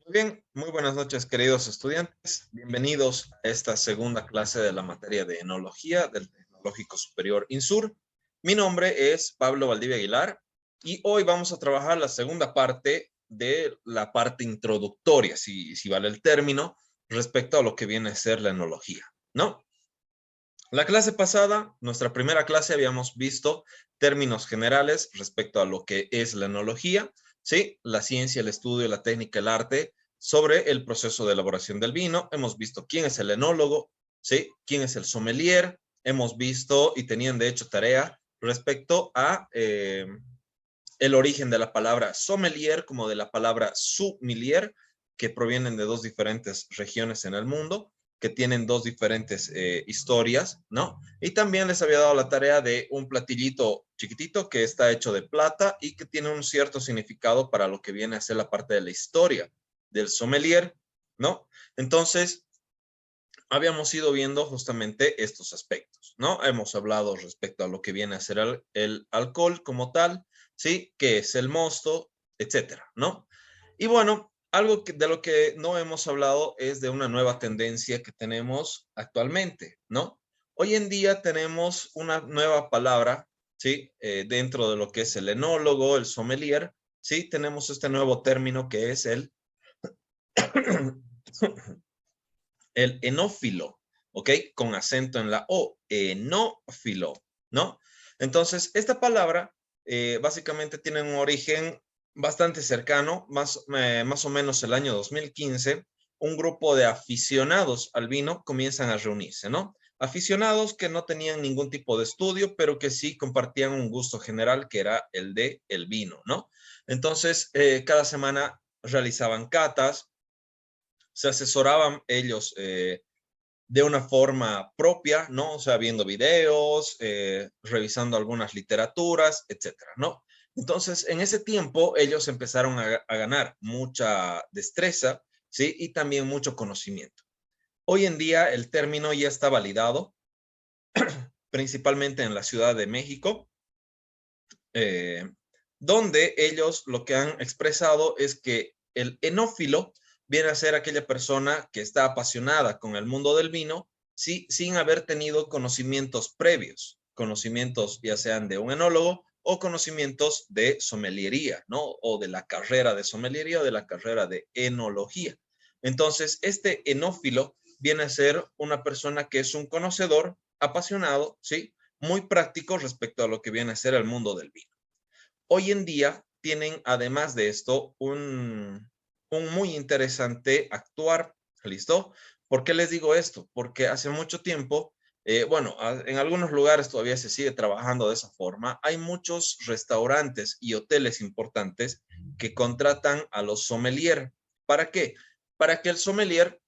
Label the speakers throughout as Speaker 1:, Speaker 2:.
Speaker 1: Muy bien, muy buenas noches, queridos estudiantes. Bienvenidos a esta segunda clase de la materia de enología del Tecnológico Superior INSUR. Mi nombre es Pablo Valdivia Aguilar y hoy vamos a trabajar la segunda parte de la parte introductoria, si vale el término, respecto a lo que viene a ser la enología, ¿no? La clase pasada, nuestra primera clase, habíamos visto términos generales respecto a lo que es la enología, ¿sí? La ciencia, el estudio, la técnica, el arte, sobre el proceso de elaboración del vino. Hemos visto quién es el enólogo, ¿sí? Quién es el sommelier. Hemos visto y tenían de hecho tarea respecto a el origen de la palabra sommelier como de la palabra sommelier, que provienen de dos diferentes regiones en el mundo, que tienen dos diferentes historias, ¿no? Y también les había dado la tarea de un platillito chiquitito que está hecho de plata y que tiene un cierto significado para lo que viene a ser la parte de la historia del sommelier, ¿no? Entonces, habíamos ido viendo justamente estos aspectos, ¿no? Hemos hablado respecto a lo que viene a ser el alcohol como tal, ¿sí? ¿Qué es el mosto, etcétera, ¿no? Y bueno, algo de lo que no hemos hablado es de una nueva tendencia que tenemos actualmente, ¿no? Hoy en día tenemos una nueva palabra, ¿sí? Dentro de lo que es el enólogo, el sommelier, ¿sí? Tenemos este nuevo término que es el enófilo, ¿ok? Con acento en la O, enófilo, ¿no? Entonces, esta palabra básicamente tiene un origen bastante cercano, más o menos el año 2015, un grupo de aficionados al vino comienzan a reunirse, ¿no? Aficionados que no tenían ningún tipo de estudio, pero que sí compartían un gusto general que era el de el vino, ¿no? Entonces, cada semana realizaban catas, se asesoraban ellos de una forma propia, ¿no? O sea, viendo videos, revisando algunas literaturas, etcétera, ¿no? Entonces, en ese tiempo, ellos empezaron a ganar mucha destreza, ¿sí? Y también mucho conocimiento. Hoy en día, el término ya está validado, principalmente en la Ciudad de México, eh, donde ellos lo que han expresado es que el enófilo viene a ser aquella persona que está apasionada con el mundo del vino, sí, sin haber tenido conocimientos previos, conocimientos ya sean de un enólogo o conocimientos de sommeliería, ¿no? O de la carrera de sommeliería o de la carrera de enología. Entonces, este enófilo viene a ser una persona que es un conocedor apasionado, ¿sí? Muy práctico respecto a lo que viene a ser el mundo del vino. Hoy en día tienen, además de esto, un muy interesante actuar. ¿Listo? ¿Por qué les digo esto? Porque hace mucho tiempo, bueno, en algunos lugares todavía se sigue trabajando de esa forma. Hay muchos restaurantes y hoteles importantes que contratan a los sommelier. ¿Para qué? Para que el sommelier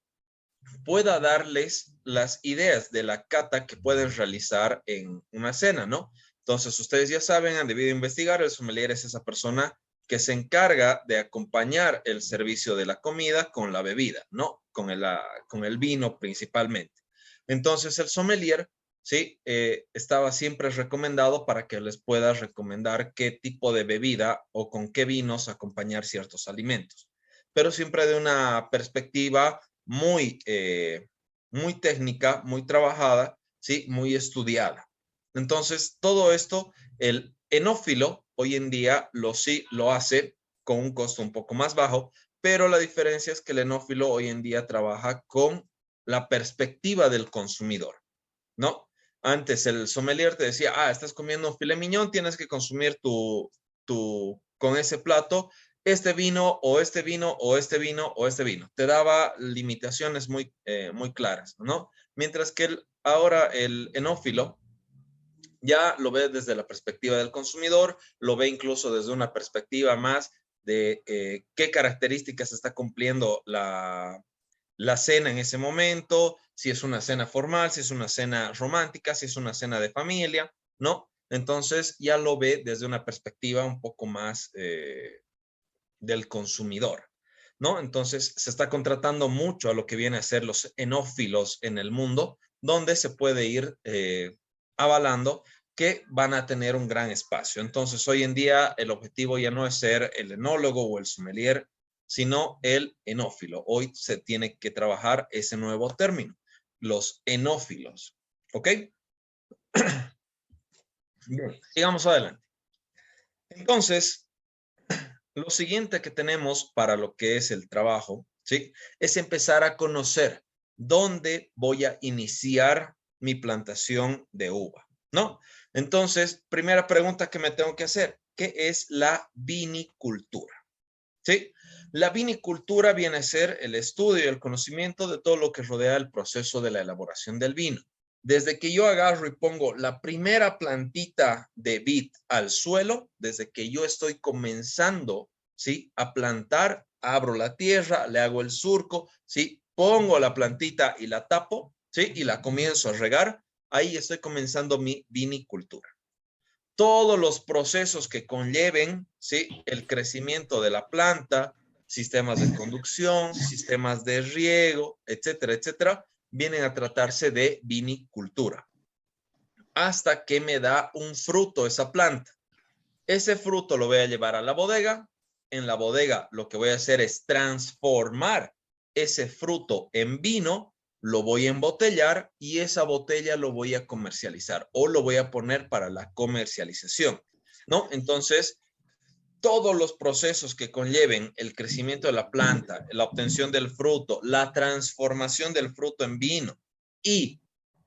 Speaker 1: pueda darles las ideas de la cata que pueden realizar en una cena, ¿no? Entonces, ustedes ya saben, han debido investigar, el sommelier es esa persona que se encarga de acompañar el servicio de la comida con la bebida, ¿no? Con el vino principalmente. Entonces, el sommelier, sí, estaba siempre recomendado para que les pueda recomendar qué tipo de bebida o con qué vinos acompañar ciertos alimentos, pero siempre de una perspectiva muy técnica, muy trabajada, ¿sí? Muy estudiada. Entonces, todo esto, el enófilo hoy en día sí lo hace con un costo un poco más bajo, pero la diferencia es que el enófilo hoy en día trabaja con la perspectiva del consumidor, ¿no? Antes el sommelier te decía, estás comiendo un filet mignon, tienes que consumir con ese plato este vino o este vino o este vino o este vino. Te daba limitaciones muy claras, ¿no? Mientras que ahora el enófilo ya lo ve desde la perspectiva del consumidor, lo ve incluso desde una perspectiva más de qué características está cumpliendo la cena en ese momento, si es una cena formal, si es una cena romántica, si es una cena de familia, ¿no? Entonces ya lo ve desde una perspectiva un poco más del consumidor, ¿no? Entonces se está contratando mucho a lo que viene a ser los enófilos en el mundo, donde se puede ir avalando que van a tener un gran espacio. Entonces hoy en día el objetivo ya no es ser el enólogo o el sommelier, sino el enófilo. Hoy se tiene que trabajar ese nuevo término, los enófilos. ¿Ok? Bien, sigamos adelante. Entonces, lo siguiente que tenemos para lo que es el trabajo, ¿sí? Es empezar a conocer dónde voy a iniciar mi plantación de uva, ¿no? Entonces, primera pregunta que me tengo que hacer, ¿qué es la vinicultura? ¿Sí? La vinicultura viene a ser el estudio y el conocimiento de todo lo que rodea el proceso de la elaboración del vino. Desde que yo agarro y pongo la primera plantita de vid al suelo, desde que yo estoy comenzando, ¿sí? A plantar, abro la tierra, le hago el surco, ¿sí? Pongo la plantita y la tapo, ¿sí? Y la comienzo a regar, ahí estoy comenzando mi vinicultura. Todos los procesos que conlleven, ¿sí? El crecimiento de la planta, sistemas de conducción, sistemas de riego, etcétera, etcétera, vienen a tratarse de vinicultura. Hasta que me da un fruto esa planta. Ese fruto lo voy a llevar a la bodega. En la bodega lo que voy a hacer es transformar ese fruto en vino, lo voy a embotellar y esa botella lo voy a comercializar o lo voy a poner para la comercialización, ¿no? Entonces, todos los procesos que conlleven el crecimiento de la planta, la obtención del fruto, la transformación del fruto en vino y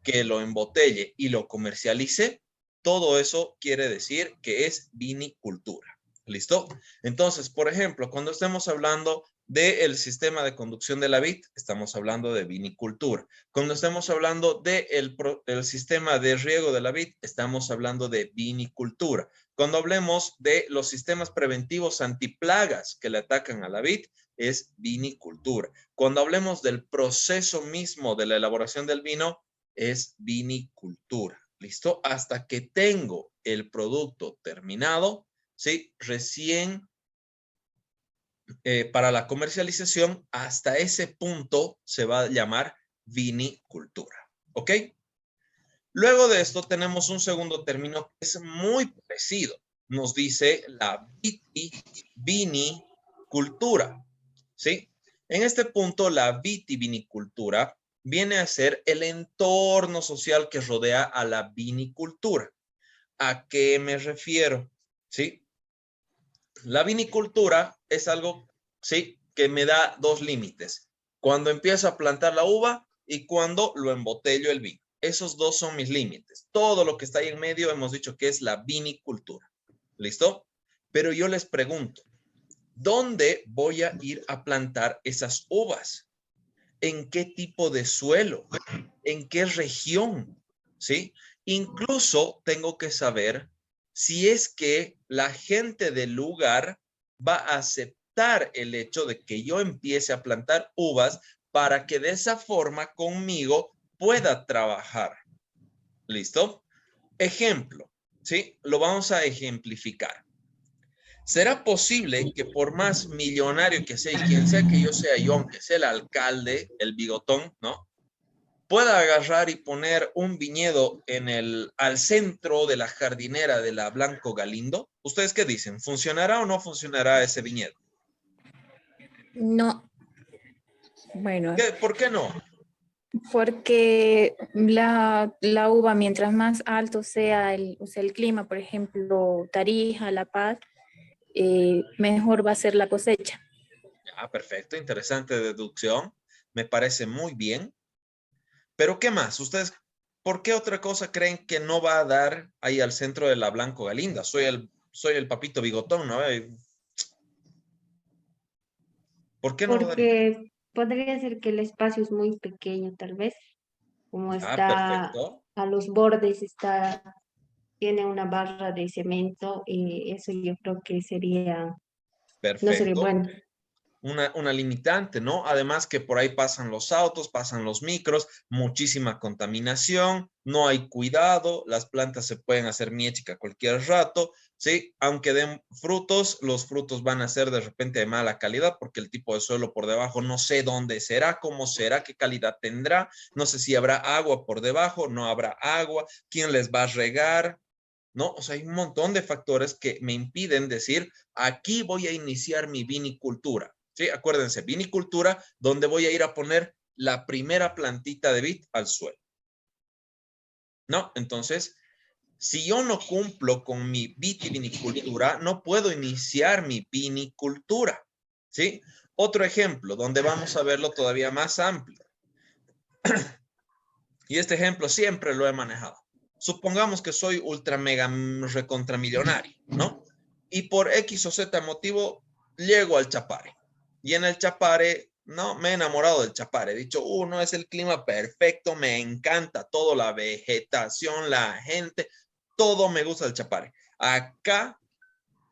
Speaker 1: que lo embotelle y lo comercialice, todo eso quiere decir que es vinicultura. ¿Listo? Entonces, por ejemplo, cuando estemos hablando del sistema de conducción de la vid, estamos hablando de vinicultura. Cuando estemos hablando del sistema de riego de la vid, estamos hablando de vinicultura. Cuando hablemos de los sistemas preventivos antiplagas que le atacan a la vid, es vinicultura. Cuando hablemos del proceso mismo de la elaboración del vino, es vinicultura. ¿Listo? Hasta que tengo el producto terminado, ¿sí? Recién para la comercialización, hasta ese punto se va a llamar vinicultura. ¿Ok? Luego de esto tenemos un segundo término que es muy parecido. Nos dice la vitivinicultura. ¿Sí? En este punto, la vitivinicultura viene a ser el entorno social que rodea a la vinicultura. ¿A qué me refiero? ¿Sí? La vinicultura es algo, ¿sí? Que me da dos límites. Cuando empiezo a plantar la uva y cuando lo embotello el vino. Esos dos son mis límites. Todo lo que está ahí en medio hemos dicho que es la vinicultura. ¿Listo? Pero yo les pregunto, ¿dónde voy a ir a plantar esas uvas? ¿En qué tipo de suelo? ¿En qué región? ¿Sí? Incluso tengo que saber si es que la gente del lugar va a aceptar el hecho de que yo empiece a plantar uvas para que de esa forma conmigo pueda trabajar. ¿Listo? Ejemplo, ¿sí? Lo vamos a ejemplificar. ¿Será posible que por más millonario que sea y quien sea que yo, aunque sea el alcalde, el bigotón, ¿no? Pueda agarrar y poner un viñedo al centro de la jardinera de la Blanco Galindo? ¿Ustedes qué dicen? ¿Funcionará o no funcionará ese viñedo?
Speaker 2: No, bueno,
Speaker 1: ¿Por qué no?
Speaker 2: porque la uva, mientras más alto sea el clima, por ejemplo, Tarija, La Paz, mejor va a ser la cosecha.
Speaker 1: Ah, perfecto, interesante deducción. Me parece muy bien. Pero ¿qué más? ¿Ustedes por qué otra cosa creen que no va a dar ahí al centro de la Blanco Galinda? Soy el papito bigotón, ¿no? ¿Por qué no va a dar?
Speaker 3: Porque podría ser que el espacio es muy pequeño, tal vez, como
Speaker 1: Ya,
Speaker 3: está
Speaker 1: perfecto,
Speaker 3: a los bordes, tiene una barra de cemento y eso yo creo que no sería
Speaker 1: perfecto.
Speaker 3: bueno.
Speaker 1: Una limitante, ¿no? Además que por ahí pasan los autos, pasan los micros, muchísima contaminación, no hay cuidado, las plantas se pueden hacer miechica a cualquier rato, ¿sí? Aunque den frutos, los frutos van a ser de repente de mala calidad porque el tipo de suelo por debajo no sé dónde será, cómo será, qué calidad tendrá, no sé si habrá agua por debajo, no habrá agua, quién les va a regar, ¿no? O sea, hay un montón de factores que me impiden decir, aquí voy a iniciar mi vinicultura. ¿sí? Acuérdense, vinicultura, donde voy a ir a poner la primera plantita de vid al suelo. ¿No? Entonces, si yo no cumplo con mi vitivinicultura, no puedo iniciar mi vinicultura, ¿sí? Otro ejemplo, donde vamos a verlo todavía más amplio. Y este ejemplo siempre lo he manejado. Supongamos que soy ultra mega recontramillonario, ¿no? Y por X o Z motivo llego al Chapare. Y en el Chapare, no, me he enamorado del Chapare. He dicho, no es el clima perfecto, me encanta todo, la vegetación, la gente, todo me gusta del Chapare. Acá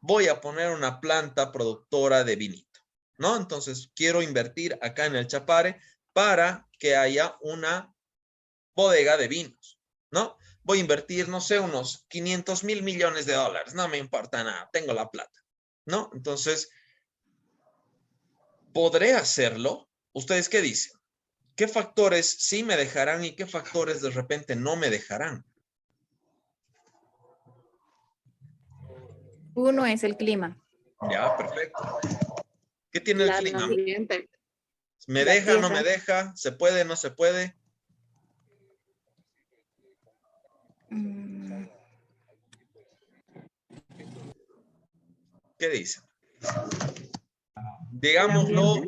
Speaker 1: voy a poner una planta productora de vinito, ¿no? Entonces quiero invertir acá en el Chapare para que haya una bodega de vinos, ¿no? Voy a invertir, no sé, unos 500 mil millones de dólares, no me importa nada, tengo la plata, ¿no? Entonces, ¿podré hacerlo? ¿Ustedes qué dicen? ¿Qué factores sí me dejarán y qué factores de repente no me dejarán?
Speaker 2: Uno es el clima.
Speaker 1: Ya, perfecto. ¿Qué tiene el
Speaker 2: La,
Speaker 1: clima? ¿Me
Speaker 2: la
Speaker 1: deja, no me
Speaker 2: tierra.
Speaker 1: deja? ¿Se puede, no se puede?
Speaker 2: Mm,
Speaker 1: ¿Qué dicen?
Speaker 3: El ambiente.
Speaker 1: Digámoslo,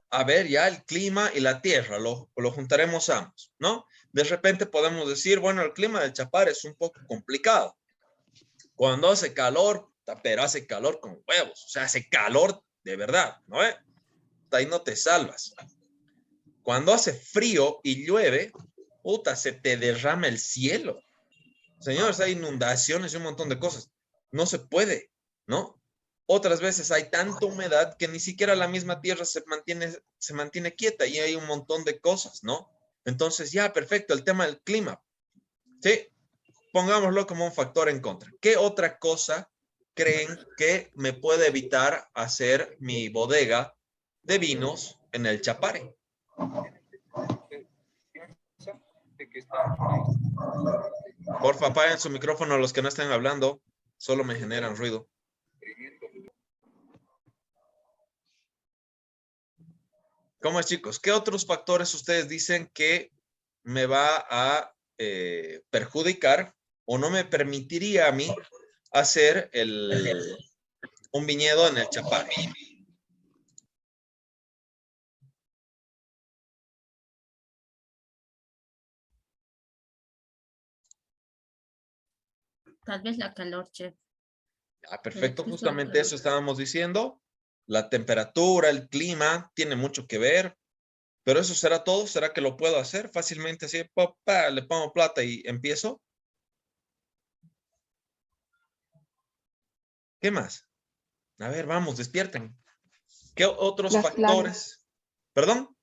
Speaker 1: a ver, ya el clima y la tierra, lo juntaremos ambos, ¿no? De repente podemos decir, bueno, el clima del Chapare es un poco complicado. Cuando hace calor, pero hace calor con huevos, o sea, hace calor de verdad, ¿no? Ahí no te salvas. Cuando hace frío y llueve, puta, se te derrama el cielo. Señores, hay inundaciones y un montón de cosas. No se puede, ¿no? Otras veces hay tanta humedad que ni siquiera la misma tierra se mantiene quieta y hay un montón de cosas, ¿no? Entonces, ya, perfecto, el tema del clima. Sí, pongámoslo como un factor en contra. ¿Qué otra cosa creen que me puede evitar hacer mi bodega de vinos en el Chapare? Porfa, apaguen su micrófono los que no estén hablando. Solo me generan ruido. ¿Cómo es, chicos? ¿Qué otros factores ustedes dicen que me va a perjudicar o no me permitiría a mí hacer un viñedo en el Chapare?
Speaker 4: Tal vez la calor, chef.
Speaker 1: Ah, perfecto, justamente eso estábamos diciendo. La temperatura, el clima, tiene mucho que ver. Pero eso será todo. ¿Será que lo puedo hacer fácilmente así? Pa, le pongo plata y empiezo. ¿Qué más? A ver, vamos, despierten. ¿Qué otros
Speaker 5: Las plagas.
Speaker 1: factores? ¿Perdón?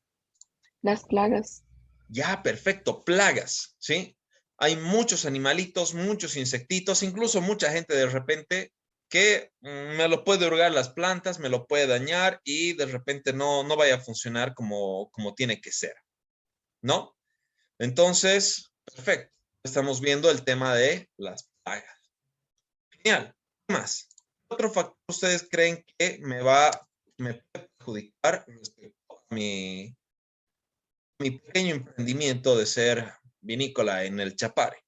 Speaker 5: Las plagas.
Speaker 1: Ya, perfecto. Plagas, ¿sí? Hay muchos animalitos, muchos insectitos, incluso mucha gente de repente que me lo puede hurgar las plantas, me lo puede dañar y de repente no vaya a funcionar como tiene que ser, ¿no? Entonces, perfecto. Estamos viendo el tema de las plagas. Genial. ¿Qué más? ¿Qué otro factor ustedes creen que me puede perjudicar respecto a mi pequeño emprendimiento de ser vinícola en el Chapare?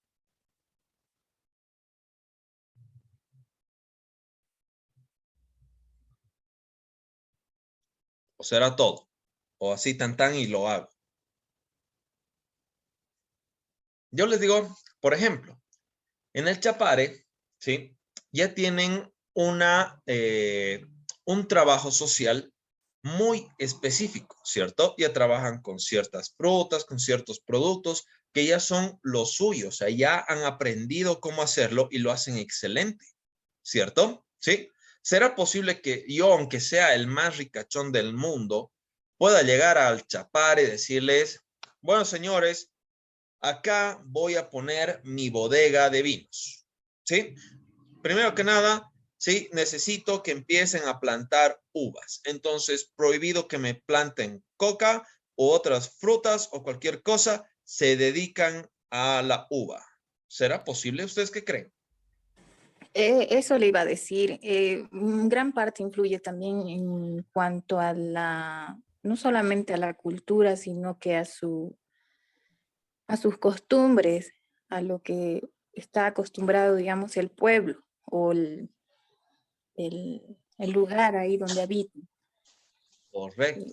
Speaker 1: ¿O será todo? ¿O así tan y lo hago? Yo les digo, por ejemplo, en el Chapare, ¿sí? Ya tienen un trabajo social muy específico, ¿cierto? Ya trabajan con ciertas frutas, con ciertos productos que ya son los suyos, o sea, ya han aprendido cómo hacerlo y lo hacen excelente, ¿cierto? ¿Sí? ¿Será posible que yo, aunque sea el más ricachón del mundo, pueda llegar al Chapare y decirles, bueno, señores, acá voy a poner mi bodega de vinos, ¿sí? Primero que nada, sí, necesito que empiecen a plantar uvas. Entonces, prohibido que me planten coca o otras frutas o cualquier cosa, se dedican a la uva. ¿Será posible? ¿Ustedes qué creen?
Speaker 2: Eso le iba a decir. Gran parte influye también en cuanto a no solamente a la cultura, sino que a sus costumbres, a lo que está acostumbrado, digamos, el pueblo o el lugar ahí donde habita.
Speaker 1: Correcto.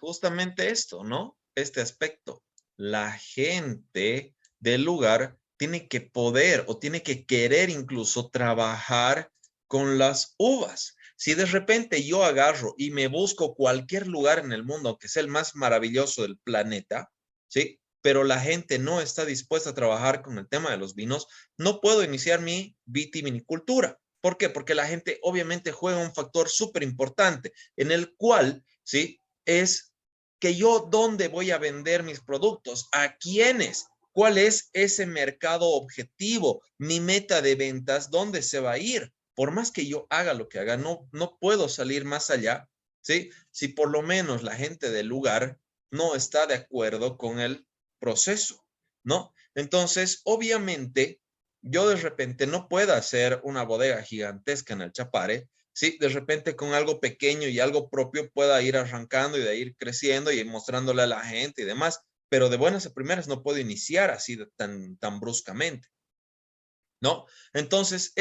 Speaker 1: Justamente esto, ¿no? Este aspecto. La gente del lugar tiene que poder o tiene que querer incluso trabajar con las uvas. Si de repente yo agarro y me busco cualquier lugar en el mundo que sea el más maravilloso del planeta, ¿sí? Pero la gente no está dispuesta a trabajar con el tema de los vinos, no puedo iniciar mi vitivinicultura. ¿Por qué? Porque la gente obviamente juega un factor súper importante en el cual, ¿sí? Es que yo dónde voy a vender mis productos, a quiénes, cuál es ese mercado objetivo, mi meta de ventas, dónde se va a ir. Por más que yo haga lo que haga, no puedo salir más allá, ¿sí? Si por lo menos la gente del lugar no está de acuerdo con el proceso, ¿no? Entonces, obviamente, yo de repente no puedo hacer una bodega gigantesca en el Chapare, ¿sí? De repente con algo pequeño y algo propio pueda ir arrancando y de ir creciendo y mostrándole a la gente y demás, pero de buenas a primeras no puedo iniciar así tan bruscamente, ¿no? Entonces,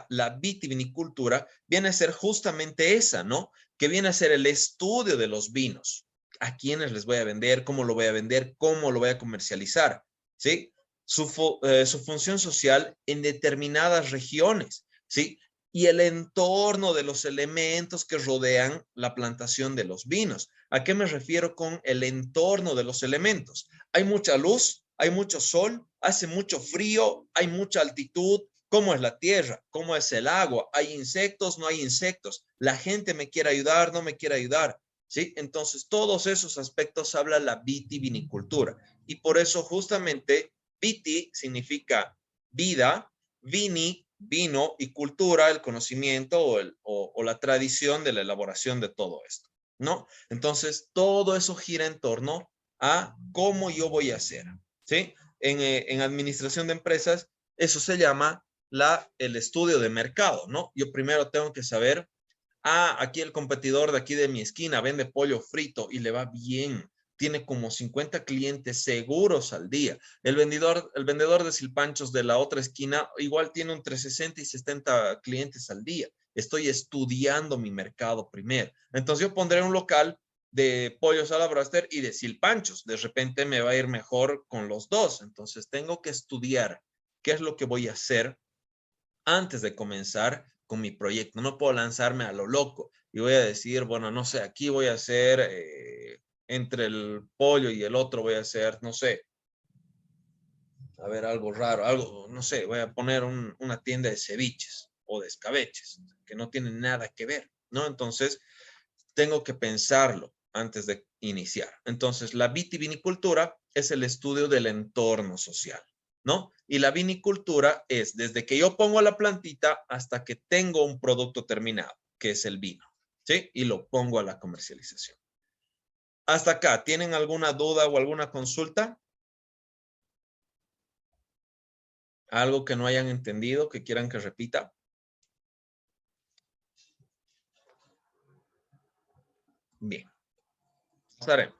Speaker 1: la vitivinicultura viene a ser justamente esa, ¿no? Que viene a ser el estudio de los vinos. ¿A quiénes les voy a vender? ¿Cómo lo voy a vender? ¿Cómo lo voy a comercializar? ¿Sí? Su función social en determinadas regiones, ¿sí? Y el entorno de los elementos que rodean la plantación de los vinos. ¿A qué me refiero con el entorno de los elementos? Hay mucha luz, hay mucho sol, hace mucho frío, hay mucha altitud. ¿Cómo es la tierra? ¿Cómo es el agua? ¿Hay insectos? ¿No hay insectos? ¿La gente me quiere ayudar? ¿No me quiere ayudar? ¿Sí? Entonces, todos esos aspectos habla la vitivinicultura. Y por eso, justamente, viti significa vida, vini, vino, y cultura, el conocimiento o la tradición de la elaboración de todo esto, ¿no? Entonces, todo eso gira en torno a cómo yo voy a hacer, ¿sí? En administración de empresas, eso se llama el estudio de mercado, ¿no? Yo primero tengo que saber, aquí el competidor de aquí de mi esquina vende pollo frito y le va bien. Tiene como 50 clientes seguros al día. El vendedor de silpanchos de la otra esquina igual tiene entre 60 y 70 clientes al día. Estoy estudiando mi mercado primero. Entonces yo pondré un local de pollos a la braster y de silpanchos. De repente me va a ir mejor con los dos. Entonces tengo que estudiar qué es lo que voy a hacer antes de comenzar con mi proyecto. No puedo lanzarme a lo loco y voy a decir, bueno, no sé, aquí voy a hacer, entre el pollo y el otro voy a hacer, no sé, a ver, algo raro, algo, no sé, voy a poner una tienda de ceviches o de escabeches, que no tienen nada que ver, ¿no? Entonces, tengo que pensarlo antes de iniciar. Entonces, la vitivinicultura es el estudio del entorno social, ¿no? Y la vinicultura es desde que yo pongo la plantita hasta que tengo un producto terminado, que es el vino, ¿sí? Y lo pongo a la comercialización. Hasta acá, ¿tienen alguna duda o alguna consulta? ¿Algo que no hayan entendido, que quieran que repita? Bien, pasaremos.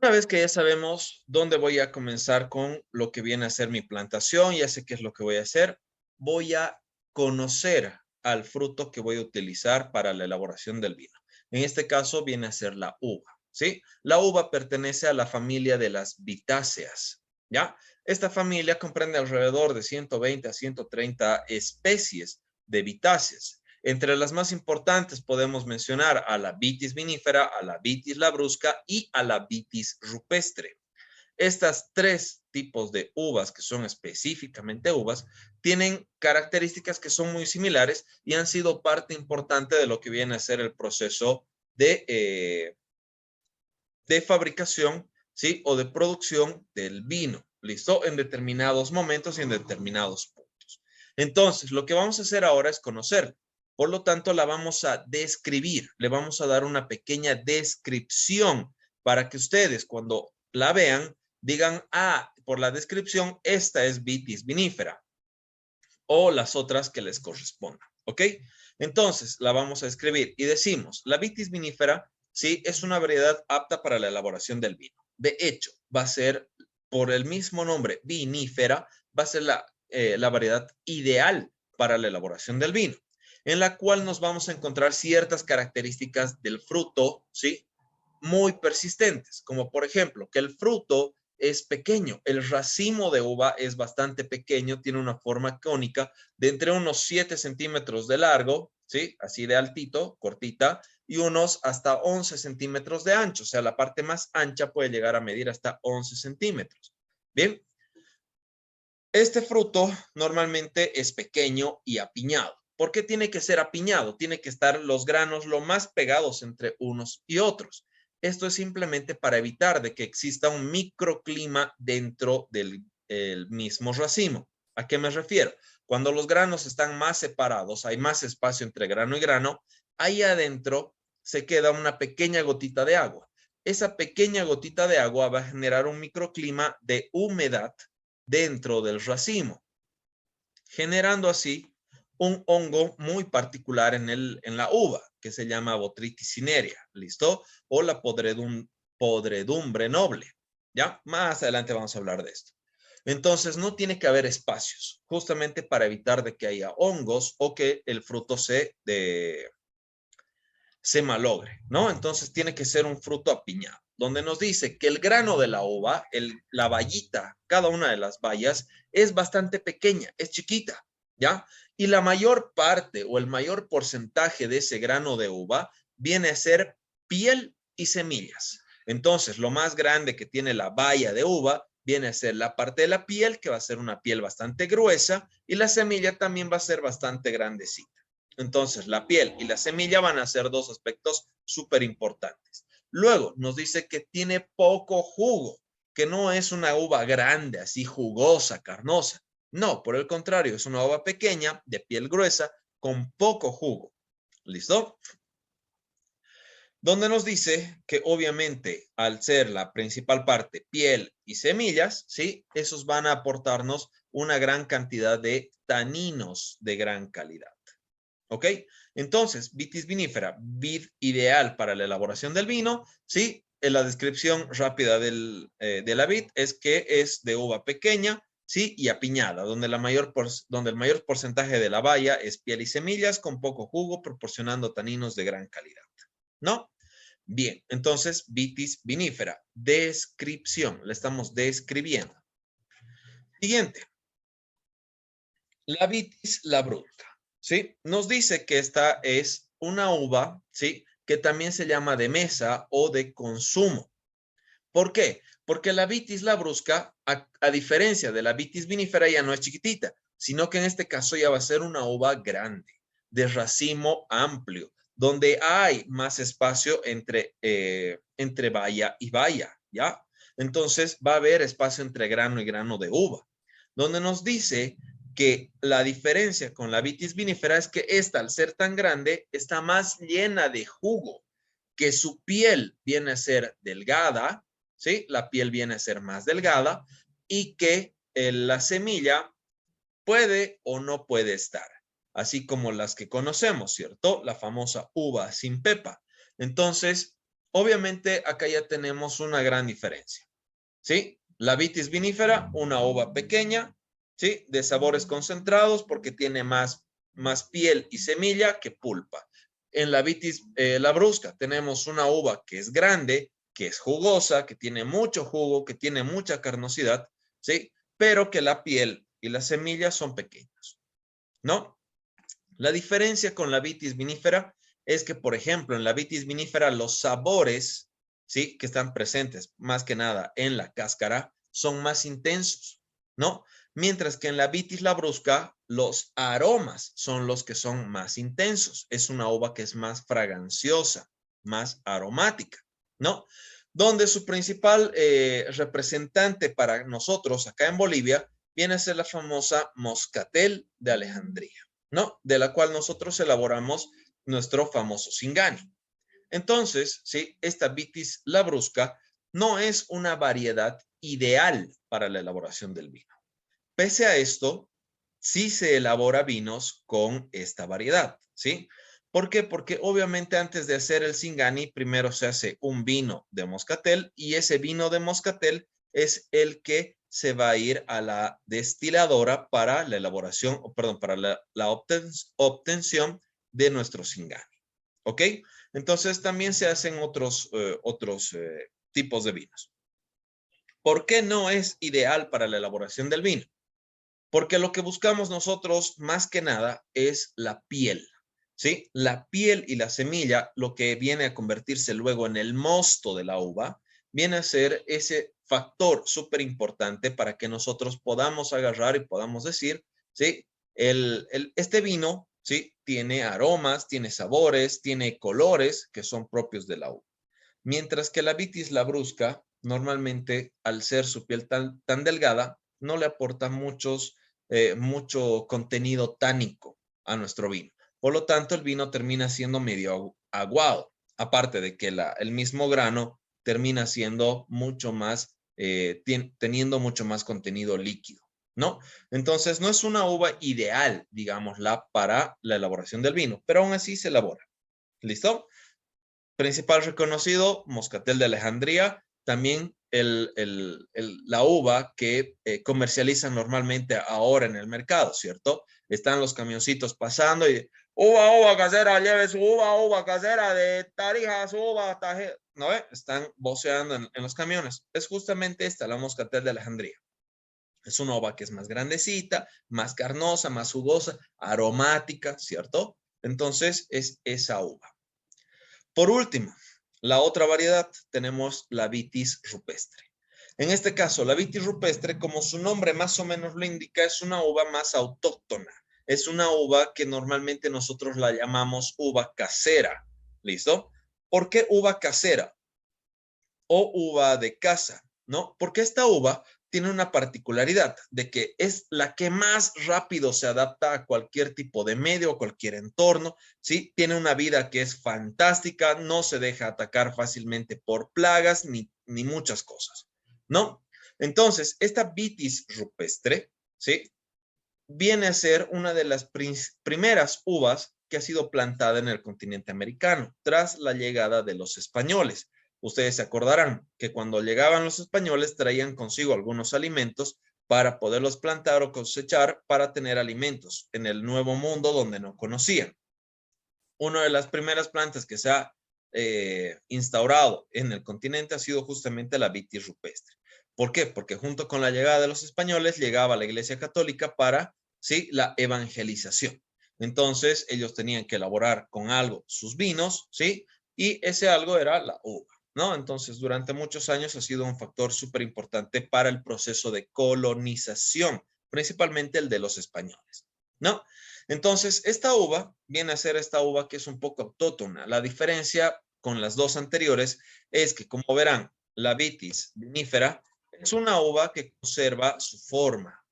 Speaker 1: Una vez que ya sabemos dónde voy a comenzar con lo que viene a ser mi plantación, ya sé qué es lo que voy a hacer, voy a conocer al fruto que voy a utilizar para la elaboración del vino. En este caso viene a ser la uva, ¿sí? La uva pertenece a la familia de las vitáceas, ¿ya? Esta familia comprende alrededor de 120 a 130 especies de vitáceas. Entre las más importantes podemos mencionar a la vitis vinífera, a la vitis labrusca y a la vitis rupestre. Estas tres tipos de uvas, que son específicamente uvas, tienen características que son muy similares y han sido parte importante de lo que viene a ser el proceso de fabricación, ¿sí? O de producción del vino, ¿listo? En determinados momentos y en determinados puntos. Entonces, lo que vamos a hacer ahora es conocer. Por lo tanto, la vamos a describir, le vamos a dar una pequeña descripción para que ustedes cuando la vean digan, por la descripción, esta es vitis vinífera. o las otras que les correspondan, ¿ok? Entonces, la vamos a escribir y decimos, la vitis vinífera, sí, es una variedad apta para la elaboración del vino. De hecho, va a ser, por el mismo nombre, vinífera, va a ser la variedad ideal para la elaboración del vino, en la cual nos vamos a encontrar ciertas características del fruto, ¿sí? Muy persistentes, como por ejemplo, que el fruto es pequeño, el racimo de uva es bastante pequeño, tiene una forma cónica de entre unos 7 centímetros de largo, ¿sí? Así de altito, cortita, y unos hasta 11 centímetros de ancho, o sea, la parte más ancha puede llegar a medir hasta 11 centímetros. Bien, este fruto normalmente es pequeño y apiñado. ¿Por qué tiene que ser apiñado? Tiene que estar los granos lo más pegados entre unos y otros. Esto es simplemente para evitar de que exista un microclima dentro del mismo racimo. ¿A qué me refiero? Cuando los granos están más separados, hay más espacio entre grano y grano, ahí adentro se queda una pequeña gotita de agua. Esa pequeña gotita de agua va a generar un microclima de humedad dentro del racimo, generando así un hongo muy particular en la uva, que se llama Botrytis cinerea, ¿listo? O la podredumbre noble, ¿ya? Más adelante vamos a hablar de esto. Entonces, no tiene que haber espacios, justamente para evitar de que haya hongos o que el fruto se malogre, ¿no? Entonces, tiene que ser un fruto apiñado, donde nos dice que el grano de la uva, la bayita, cada una de las bayas, es bastante pequeña, es chiquita, ¿ya? Y la mayor parte o el mayor porcentaje de ese grano de uva viene a ser piel y semillas. Entonces, lo más grande que tiene la baya de uva viene a ser la parte de la piel, que va a ser una piel bastante gruesa, y la semilla también va a ser bastante grandecita. Entonces, la piel y la semilla van a ser dos aspectos súper importantes. Luego, nos dice que tiene poco jugo, que no es una uva grande, así jugosa, carnosa. No, por el contrario, es una uva pequeña, de piel gruesa, con poco jugo. ¿Listo? Donde nos dice que obviamente al ser la principal parte piel y semillas, ¿sí? Esos van a aportarnos una gran cantidad de taninos de gran calidad. ¿Ok? Entonces, vitis vinífera, vid ideal para la elaboración del vino, ¿sí? En la descripción rápida de la vid es que es de uva pequeña, ¿sí? Y apiñada, donde el mayor porcentaje de la baya es piel y semillas con poco jugo, proporcionando taninos de gran calidad, ¿no? Bien, entonces, vitis vinífera, descripción, la estamos describiendo. Siguiente, la vitis labrusca. ¿Sí? Nos dice que esta es una uva, ¿sí? Que también se llama de mesa o de consumo. ¿Por qué? Porque la vitis labrusca, a diferencia de la vitis vinífera, ya no es chiquitita, sino que en este caso ya va a ser una uva grande, de racimo amplio, donde hay más espacio entre baya y baya, ¿ya? Entonces va a haber espacio entre grano y grano de uva, donde nos dice que la diferencia con la vitis vinífera es que esta, al ser tan grande, está más llena de jugo, que su piel viene a ser delgada, ¿sí? La piel viene a ser más delgada y que la semilla puede o no puede estar, así como las que conocemos, ¿cierto? La famosa uva sin pepa. Entonces, obviamente acá ya tenemos una gran diferencia, ¿sí? La vitis vinífera, una uva pequeña, ¿sí? De sabores concentrados porque tiene más piel y semilla que pulpa. En la vitis labrusca tenemos una uva que es grande, que es jugosa, que tiene mucho jugo, que tiene mucha carnosidad, ¿sí? Pero que la piel y las semillas son pequeñas, ¿no? La diferencia con la vitis vinífera es que, por ejemplo, en la vitis vinífera los sabores, ¿sí? Que están presentes más que nada en la cáscara son más intensos, ¿no? Mientras que en la vitis labrusca los aromas son los que son más intensos. Es una uva que es más fraganciosa, más aromática, ¿no? Donde su principal representante para nosotros acá en Bolivia viene a ser la famosa Moscatel de Alejandría, ¿no? De la cual nosotros elaboramos nuestro famoso Singani. Entonces, ¿sí? Esta vitis labrusca no es una variedad ideal para la elaboración del vino. Pese a esto, sí se elabora vinos con esta variedad, ¿sí? ¿Por qué? Porque obviamente antes de hacer el Singani, primero se hace un vino de moscatel y ese vino de moscatel es el que se va a ir a la destiladora para la elaboración, perdón, para la obtención de nuestro Singani. ¿Ok? Entonces también se hacen otros tipos de vinos. ¿Por qué no es ideal para la elaboración del vino? Porque lo que buscamos nosotros más que nada es la piel, ¿sí? La piel y la semilla, lo que viene a convertirse luego en el mosto de la uva, viene a ser ese factor súper importante para que nosotros podamos agarrar y podamos decir, ¿sí? Este vino, ¿sí? Tiene aromas, tiene sabores, tiene colores que son propios de la uva. Mientras que la vitis labrusca, normalmente, al ser su piel tan delgada, no le aporta mucho contenido tánico a nuestro vino. Por lo tanto, el vino termina siendo medio aguado. Aparte de que el mismo grano termina siendo mucho más, teniendo mucho más contenido líquido, ¿no? Entonces, no es una uva ideal, digámosla, para la elaboración del vino, pero aún así se elabora. ¿Listo? Principal reconocido, Moscatel de Alejandría, también la uva que comercializan normalmente ahora en el mercado, ¿cierto? Están los camioncitos pasando y uva casera, lleve su uva casera de Tarija, su uva, ¿no ve? Están voceando en los camiones. Es justamente esta, la Moscatel de Alejandría. Es una uva que es más grandecita, más carnosa, más jugosa, aromática, ¿cierto? Entonces es esa uva. Por último, la otra variedad, tenemos la vitis rupestre. En este caso, la vitis rupestre, como su nombre más o menos lo indica, es una uva más autóctona. Es una uva que normalmente nosotros la llamamos uva casera. ¿Listo? ¿Por qué uva casera? O uva de casa, ¿no? Porque esta uva tiene una particularidad de que es la que más rápido se adapta a cualquier tipo de medio, a cualquier entorno, ¿sí? Tiene una vida que es fantástica, no se deja atacar fácilmente por plagas ni muchas cosas, ¿no? Entonces, esta vitis rupestre, ¿sí? Viene a ser una de las primeras uvas que ha sido plantada en el continente americano tras la llegada de los españoles. Ustedes se acordarán que cuando llegaban los españoles traían consigo algunos alimentos para poderlos plantar o cosechar para tener alimentos en el nuevo mundo donde no conocían. Una de las primeras plantas que se ha instaurado en el continente ha sido justamente la vitis rupestre. ¿Por qué? Porque junto con la llegada de los españoles llegaba la Iglesia Católica para, ¿sí?, la evangelización. Entonces ellos tenían que elaborar con algo sus vinos, ¿sí? Y ese algo era la uva, ¿no? Entonces durante muchos años ha sido un factor súper importante para el proceso de colonización, principalmente el de los españoles, ¿no? Entonces, esta uva viene a ser esta uva que es un poco autóctona. La diferencia con las dos anteriores es que, como verán, la vitis vinífera es una uva que conserva su forma.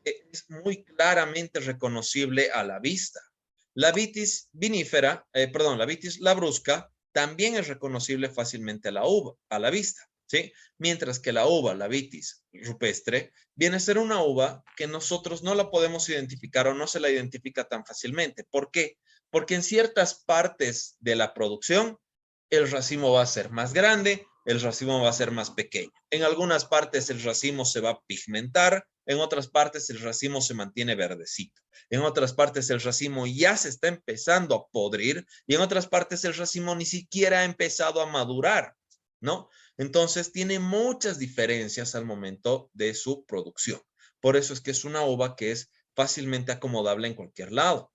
Speaker 1: Es muy claramente reconocible a la vista. La vitis vinífera, la vitis labrusca, también es reconocible fácilmente a la uva, a la vista, ¿sí? Mientras que la uva, la vitis rupestre, viene a ser una uva que nosotros no la podemos identificar o no se la identifica tan fácilmente. ¿Por qué? Porque en ciertas partes de la producción, el racimo va a ser más grande, el racimo va a ser más pequeño. En algunas partes el racimo se va a pigmentar, en otras partes el racimo se mantiene verdecito. En otras partes el racimo ya se está empezando a podrir y en otras partes el racimo ni siquiera ha empezado a madurar, ¿no? Entonces tiene muchas diferencias al momento de su producción. Por eso es que es una uva que es fácilmente acomodable en cualquier lado,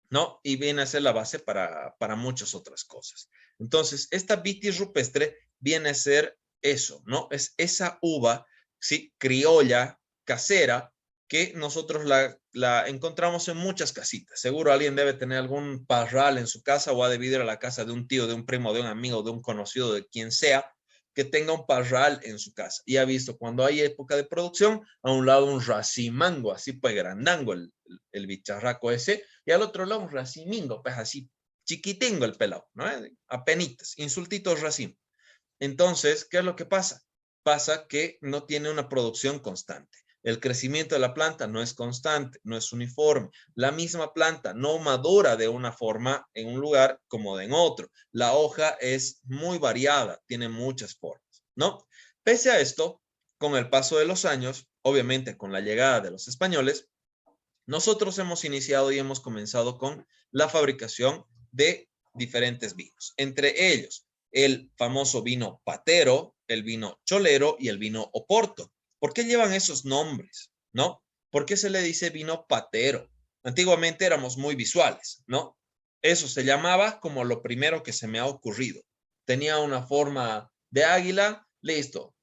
Speaker 1: ¿no? Y viene a ser la base para muchas otras cosas. Entonces, esta vitis rupestre viene a ser eso, ¿no? Es esa uva, ¿sí?, criolla, casera, que nosotros la encontramos en muchas casitas. Seguro alguien debe tener algún parral en su casa o ha debido ir a la casa de un tío, de un primo, de un amigo, de un conocido, de quien sea, que tenga un parral en su casa. Y ha visto cuando hay época de producción, a un lado un racimango, así pues grandango el bicharraco ese, y al otro lado un racimingo, pues así chiquitingo el pelado, ¿no? Apenitas, insultitos racimo. Entonces, ¿qué es lo que pasa? Pasa que no tiene una producción constante. El crecimiento de la planta no es constante, no es uniforme. La misma planta no madura de una forma en un lugar como en otro. La hoja es muy variada, tiene muchas formas, ¿no? Pese a esto, con el paso de los años, obviamente con la llegada de los españoles, nosotros hemos iniciado y hemos comenzado con la fabricación de diferentes vinos. Entre ellos, el famoso vino patero, el vino cholero y el vino oporto. ¿Por qué llevan esos nombres? ¿No? ¿Por qué se le dice vino patero? Antiguamente éramos muy visuales, ¿no? Eso se llamaba como lo primero que se me ha ocurrido. Tenía una forma de águila, listo.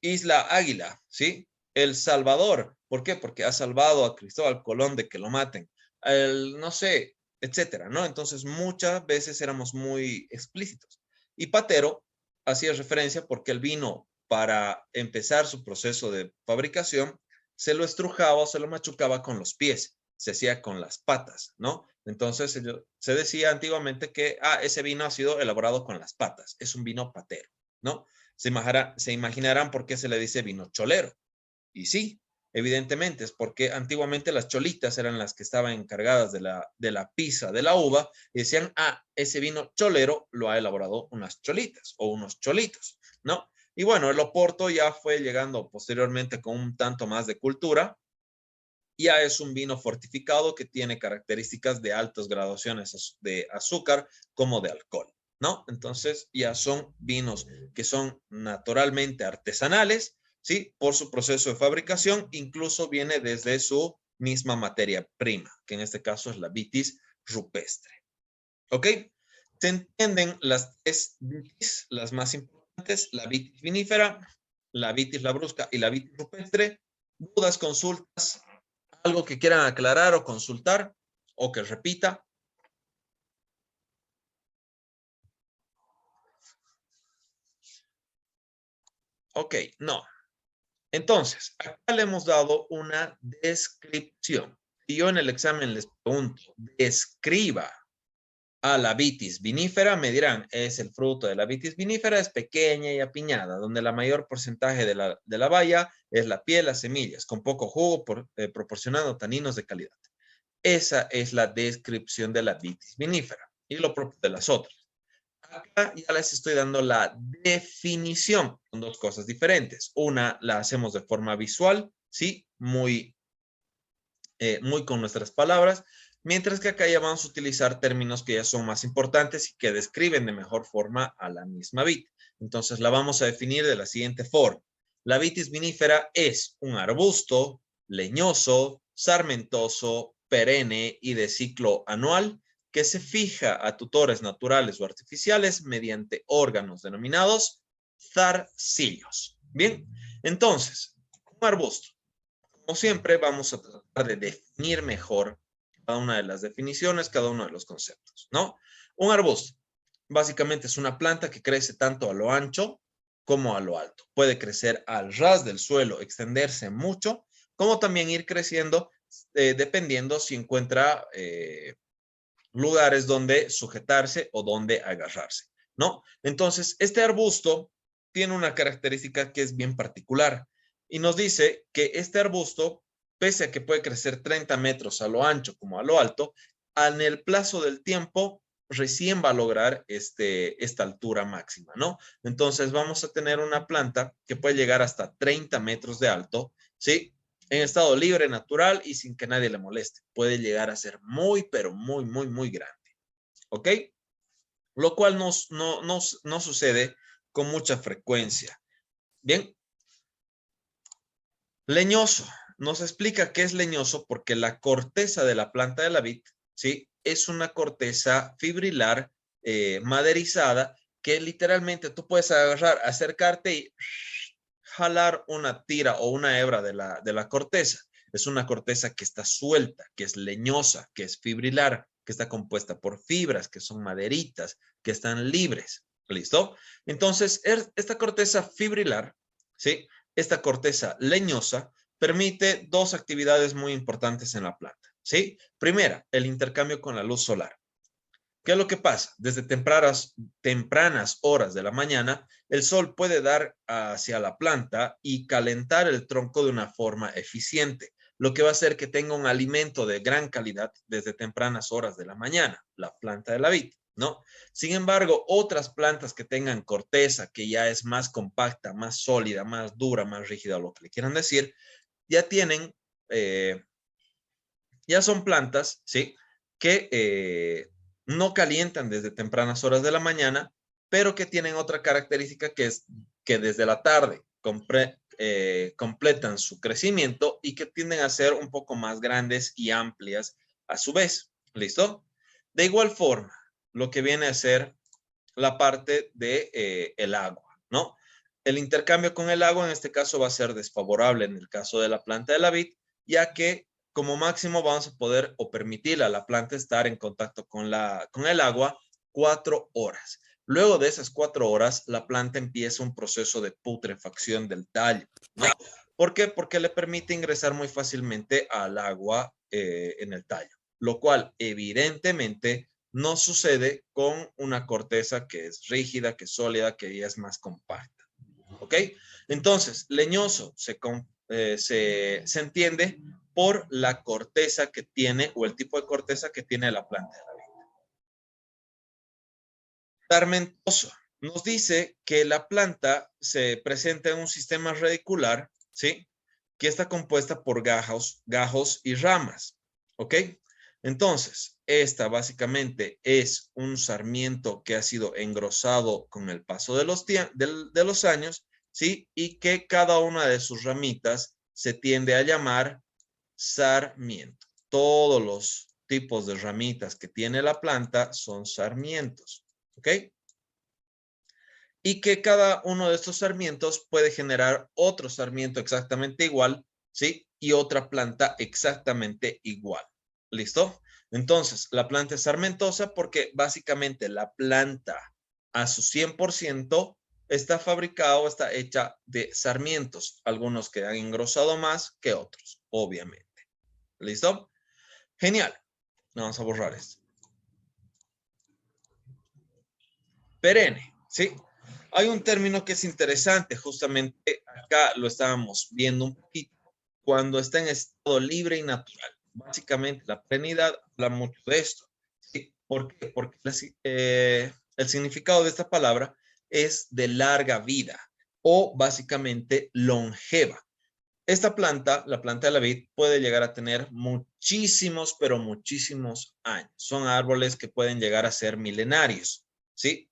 Speaker 1: Isla Águila, ¿sí? El Salvador. ¿Por qué? Porque ha salvado a Cristóbal Colón de que lo maten. No sé, etcétera, ¿no? Entonces muchas veces éramos muy explícitos. Y patero hacía referencia porque el vino, para empezar su proceso de fabricación, se lo estrujaba o se lo machucaba con los pies, se hacía con las patas, ¿no? Entonces se decía antiguamente que ese vino ha sido elaborado con las patas, es un vino patero, ¿no? Se imaginarán por qué se le dice vino cholero. Y sí, evidentemente es porque antiguamente las cholitas eran las que estaban encargadas de la pisa de la uva y decían, ese vino cholero lo ha elaborado unas cholitas o unos cholitos, ¿no? Y bueno, el oporto ya fue llegando posteriormente con un tanto más de cultura. Ya es un vino fortificado que tiene características de altas graduaciones de azúcar como de alcohol, ¿no? Entonces ya son vinos que son naturalmente artesanales, ¿sí? Por su proceso de fabricación, incluso viene desde su misma materia prima, que en este caso es la vitis rupestre. ¿Ok? Se entienden las tres vitis, las más importantes, la vitis vinífera, la vitis labrusca y la vitis rupestre. Dudas, consultas, algo que quieran aclarar o consultar o que repita. Ok, no. Entonces, acá le hemos dado una descripción. Si yo en el examen les pregunto, describa a la vitis vinífera, me dirán, es el fruto de la vitis vinífera, es pequeña y apiñada, donde la mayor porcentaje de la baya es la piel, las semillas, con poco jugo, proporcionando taninos de calidad. Esa es la descripción de la vitis vinífera y lo propio de las otras. Acá ya les estoy dando la definición. Son dos cosas diferentes. Una la hacemos de forma visual, ¿sí? Muy con nuestras palabras, mientras que acá ya vamos a utilizar términos que ya son más importantes y que describen de mejor forma a la misma vid. Entonces la vamos a definir de la siguiente forma. La vitis vinífera es un arbusto leñoso, sarmentoso, perenne y de ciclo anual que se fija a tutores naturales o artificiales mediante órganos denominados zarcillos. Bien, entonces, un arbusto. Como siempre, vamos a tratar de definir mejor cada una de las definiciones, cada uno de los conceptos, ¿no? Un arbusto, básicamente es una planta que crece tanto a lo ancho como a lo alto. Puede crecer al ras del suelo, extenderse mucho, como también ir creciendo dependiendo si encuentra lugares donde sujetarse o donde agarrarse, ¿no? Entonces, este arbusto tiene una característica que es bien particular y nos dice que este arbusto, pese a que puede crecer 30 metros a lo ancho como a lo alto, en el plazo del tiempo recién va a lograr esta altura máxima, ¿no? Entonces vamos a tener una planta que puede llegar hasta 30 metros de alto, ¿sí? En estado libre, natural y sin que nadie le moleste. Puede llegar a ser muy, pero muy, muy, muy grande. ¿Ok? Lo cual no sucede con mucha frecuencia. Bien. Leñoso. Nos explica qué es leñoso porque la corteza de la planta de la vid, ¿sí? Es una corteza fibrilar maderizada que literalmente tú puedes agarrar, acercarte y jalar una tira o una hebra de la corteza. Es una corteza que está suelta, que es leñosa, que es fibrilar, que está compuesta por fibras, que son maderitas, que están libres. ¿Listo? Entonces, esta corteza fibrilar, ¿sí? Esta corteza leñosa permite dos actividades muy importantes en la planta, ¿sí? Primera, el intercambio con la luz solar. ¿Qué es lo que pasa? Desde tempranas horas de la mañana, el sol puede dar hacia la planta y calentar el tronco de una forma eficiente, lo que va a hacer que tenga un alimento de gran calidad desde tempranas horas de la mañana, la planta de la vid, ¿no? Sin embargo, otras plantas que tengan corteza, que ya es más compacta, más sólida, más dura, más rígida, lo que le quieran decir, ya tienen, ya son plantas, ¿sí? Que no calientan desde tempranas horas de la mañana, pero que tienen otra característica que es que desde la tarde completan su crecimiento y que tienden a ser un poco más grandes y amplias a su vez. ¿Listo? De igual forma, lo que viene a ser la parte de el agua, ¿no? El intercambio con el agua en este caso va a ser desfavorable en el caso de la planta de la vid, ya que como máximo vamos a poder o permitirle a la planta estar en contacto con el agua 4 horas. Luego de esas 4 horas, la planta empieza un proceso de putrefacción del tallo, ¿no? ¿Por qué? Porque le permite ingresar muy fácilmente al agua en el tallo, lo cual evidentemente no sucede con una corteza que es rígida, que es sólida, que ya es más compacta. ¿Ok? Entonces, leñoso se entiende por la corteza que tiene o el tipo de corteza que tiene la planta de la vid. Sarmentoso nos dice que la planta se presenta en un sistema radicular, ¿sí? Que está compuesta por gajos y ramas. ¿Ok? Entonces, esta básicamente es un sarmiento que ha sido engrosado con el paso de los años, ¿sí? Y que cada una de sus ramitas se tiende a llamar sarmiento. Todos los tipos de ramitas que tiene la planta son sarmientos, ¿ok? Y que cada uno de estos sarmientos puede generar otro sarmiento exactamente igual, ¿sí? Y otra planta exactamente igual. ¿Listo? Entonces, la planta es sarmentosa porque básicamente la planta a su 100% está fabricada o está hecha de sarmientos, algunos que han engrosado más que otros, obviamente. ¿Listo? Genial. Vamos a borrar esto. Perenne, ¿sí? Hay un término que es interesante, justamente acá lo estábamos viendo un poquito, cuando está en estado libre y natural. Básicamente la perennidad habla mucho de esto. ¿Sí? ¿Por qué? Porque el significado de esta palabra es de larga vida o básicamente longeva. Esta planta, la planta de la vid, puede llegar a tener muchísimos, pero muchísimos años. Son árboles que pueden llegar a ser milenarios, ¿sí?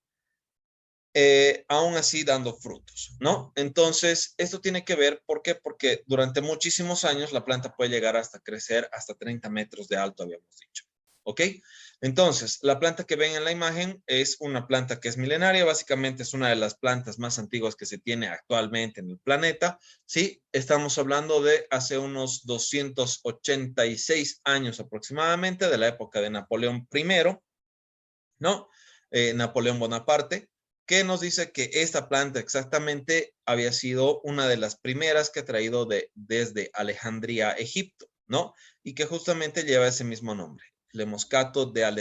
Speaker 1: Aún así dando frutos, ¿no? Entonces, esto tiene que ver, ¿por qué? Porque durante muchísimos años la planta puede llegar hasta crecer hasta 30 metros de alto, habíamos dicho, ¿ok? Entonces, la planta que ven en la imagen es una planta que es milenaria, básicamente es una de las plantas más antiguas que se tiene actualmente en el planeta, ¿sí? Estamos hablando de hace unos 286 años aproximadamente, de la época de Napoleón I, ¿no? Napoleón Bonaparte, que nos dice que esta planta exactamente había sido una de las primeras que ha traído desde Alejandría, Egipto, ¿no? Y que justamente lleva ese mismo nombre, el moscato ya no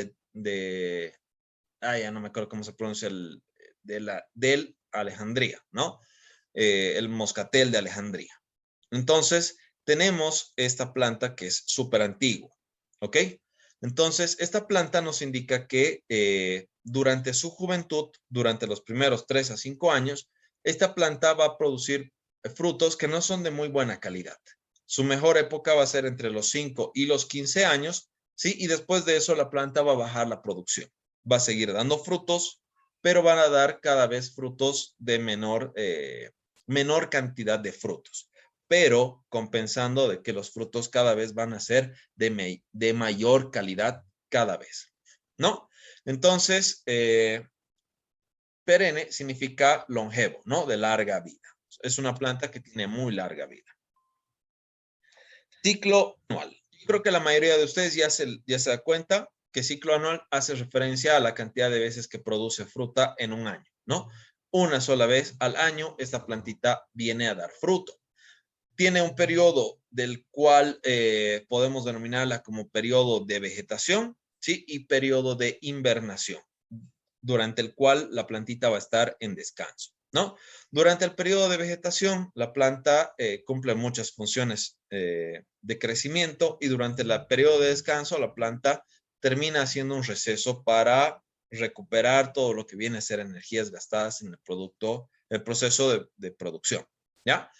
Speaker 1: me acuerdo cómo se pronuncia del Alejandría, ¿no? El moscatel de Alejandría. Entonces, tenemos esta planta que es súper antigua, ¿ok? Entonces, esta planta nos indica que durante su juventud, durante los primeros 3 a 5 años, esta planta va a producir frutos que no son de muy buena calidad. Su mejor época va a ser entre los 5 y los 15 años, ¿sí? Y después de eso la planta va a bajar la producción. Va a seguir dando frutos, pero van a dar cada vez frutos de menor cantidad de frutos, pero compensando de que los frutos cada vez van a ser de mayor calidad cada vez, ¿no? Entonces, perenne significa longevo, ¿no? De larga vida. Es una planta que tiene muy larga vida. Ciclo anual. Yo creo que la mayoría de ustedes ya se da cuenta que ciclo anual hace referencia a la cantidad de veces que produce fruta en un año, ¿no? Una sola vez al año esta plantita viene a dar fruto. Tiene un periodo del cual podemos denominarla como periodo de vegetación, ¿sí? Y periodo de invernación, durante el cual la plantita va a estar en descanso, ¿no? Durante el periodo de vegetación, la planta cumple muchas funciones de crecimiento y durante el periodo de descanso, la planta termina haciendo un receso para recuperar todo lo que viene a ser energías gastadas en el proceso de producción, ¿ya?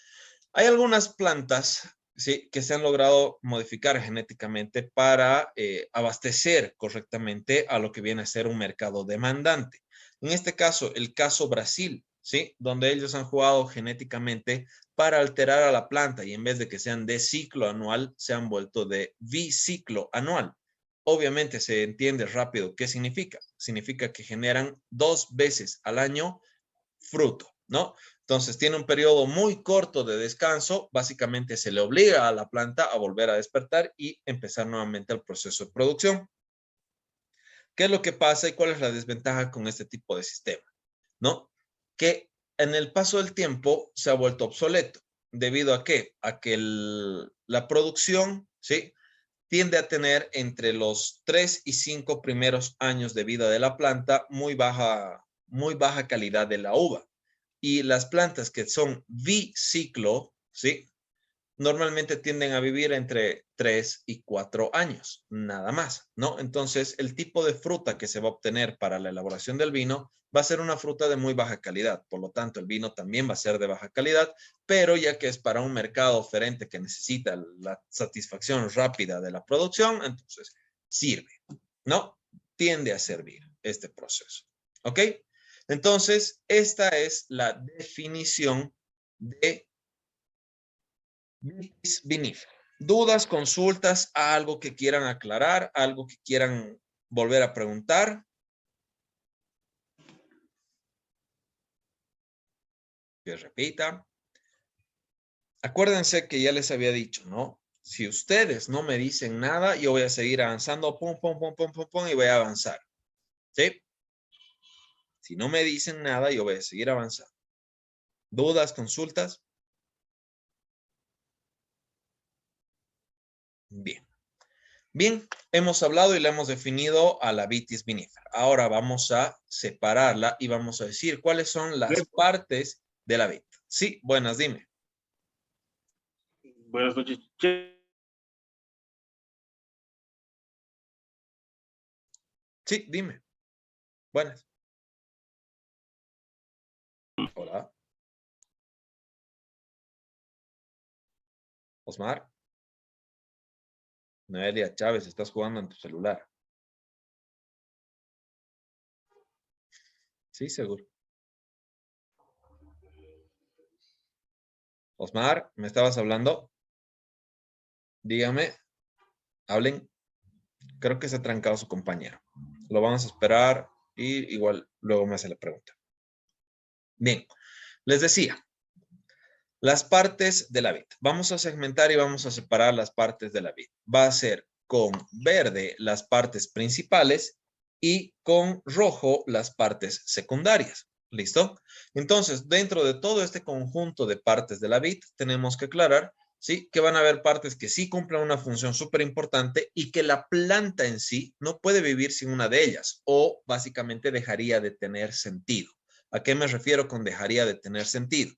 Speaker 1: Hay algunas plantas, ¿sí?, que se han logrado modificar genéticamente para abastecer correctamente a lo que viene a ser un mercado demandante. En este caso, el caso Brasil, ¿sí?, donde ellos han jugado genéticamente para alterar a la planta y en vez de que sean de ciclo anual, se han vuelto de biciclo anual. Obviamente se entiende rápido qué significa. Significa que generan 2 veces al año fruto, ¿no? Entonces tiene un periodo muy corto de descanso, básicamente se le obliga a la planta a volver a despertar y empezar nuevamente el proceso de producción. ¿Qué es lo que pasa y cuál es la desventaja con este tipo de sistema? ¿No? Que en el paso del tiempo se ha vuelto obsoleto. ¿Debido a qué? A que la producción, ¿sí?, tiende a tener entre los 3 y 5 primeros años de vida de la planta muy baja calidad de la uva. Y las plantas que son biciclo, ¿sí?, normalmente tienden a vivir entre 3 y 4 años, nada más, ¿no? Entonces, el tipo de fruta que se va a obtener para la elaboración del vino va a ser una fruta de muy baja calidad. Por lo tanto, el vino también va a ser de baja calidad, pero ya que es para un mercado oferente que necesita la satisfacción rápida de la producción, entonces sirve, ¿no? Tiende a servir este proceso, ¿ok? Entonces, esta es la definición de vitis vinifera. ¿Dudas, consultas, algo que quieran aclarar, algo que quieran volver a preguntar? Que repita. Acuérdense que ya les había dicho, ¿no? Si ustedes no me dicen nada, yo voy a seguir avanzando, pum, pum, pum, pum, pum, pum, y voy a avanzar. ¿Sí? Si no me dicen nada, yo voy a seguir avanzando. ¿Dudas, consultas? Bien. Bien, hemos hablado y le hemos definido a la vitis vinifera. Ahora vamos a separarla y vamos a decir cuáles son las partes de la vid. Sí, buenas, dime.
Speaker 6: Buenas noches.
Speaker 1: Sí, dime. Buenas. Hola. Osmar. Noelia Chávez, estás jugando en tu celular. Sí, seguro. Osmar, ¿me estabas hablando? Dígame. Hablen. Creo que se ha trancado su compañero. Lo vamos a esperar y igual luego me hace la pregunta. Bien, les decía, las partes de la vid. Vamos a segmentar y vamos a separar las partes de la vid. Va a ser con verde las partes principales y con rojo las partes secundarias. ¿Listo? Entonces, dentro de todo este conjunto de partes de la vid, tenemos que aclarar, ¿sí?, que van a haber partes que sí cumplen una función súper importante y que la planta en sí no puede vivir sin una de ellas o básicamente dejaría de tener sentido. ¿A qué me refiero con dejaría de tener sentido?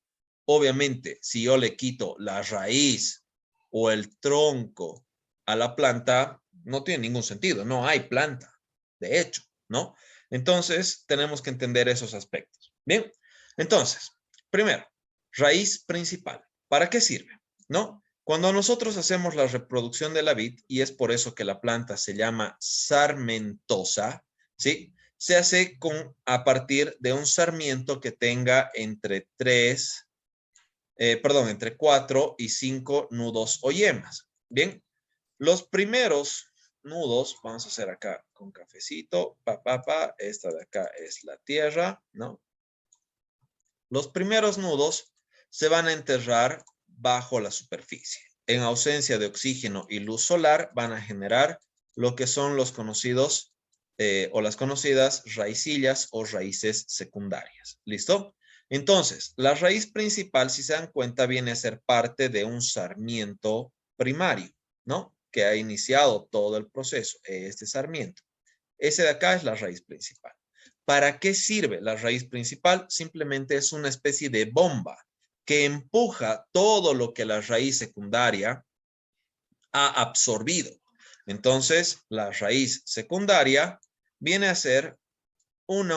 Speaker 1: Obviamente, si yo le quito la raíz o el tronco a la planta, no tiene ningún sentido, no hay planta, de hecho, ¿no? Entonces, tenemos que entender esos aspectos. Bien, entonces, primero, raíz principal. ¿Para qué sirve? ¿No? Cuando nosotros hacemos la reproducción de la vid, y es por eso que la planta se llama sarmentosa, ¿sí?, se hace a partir de un sarmiento que tenga entre 4 y 5 nudos o yemas. Bien, los primeros nudos, vamos a hacer acá con cafecito, esta de acá es la tierra, ¿no? Los primeros nudos se van a enterrar bajo la superficie. En ausencia de oxígeno y luz solar van a generar lo que son los conocidos o las conocidas raicillas o raíces secundarias. ¿Listo? Entonces, la raíz principal, si se dan cuenta, viene a ser parte de un sarmiento primario, ¿no?, que ha iniciado todo el proceso, este sarmiento. Ese de acá es la raíz principal. ¿Para qué sirve la raíz principal? Simplemente es una especie de bomba que empuja todo lo que la raíz secundaria ha absorbido. Entonces, la raíz secundaria viene a ser un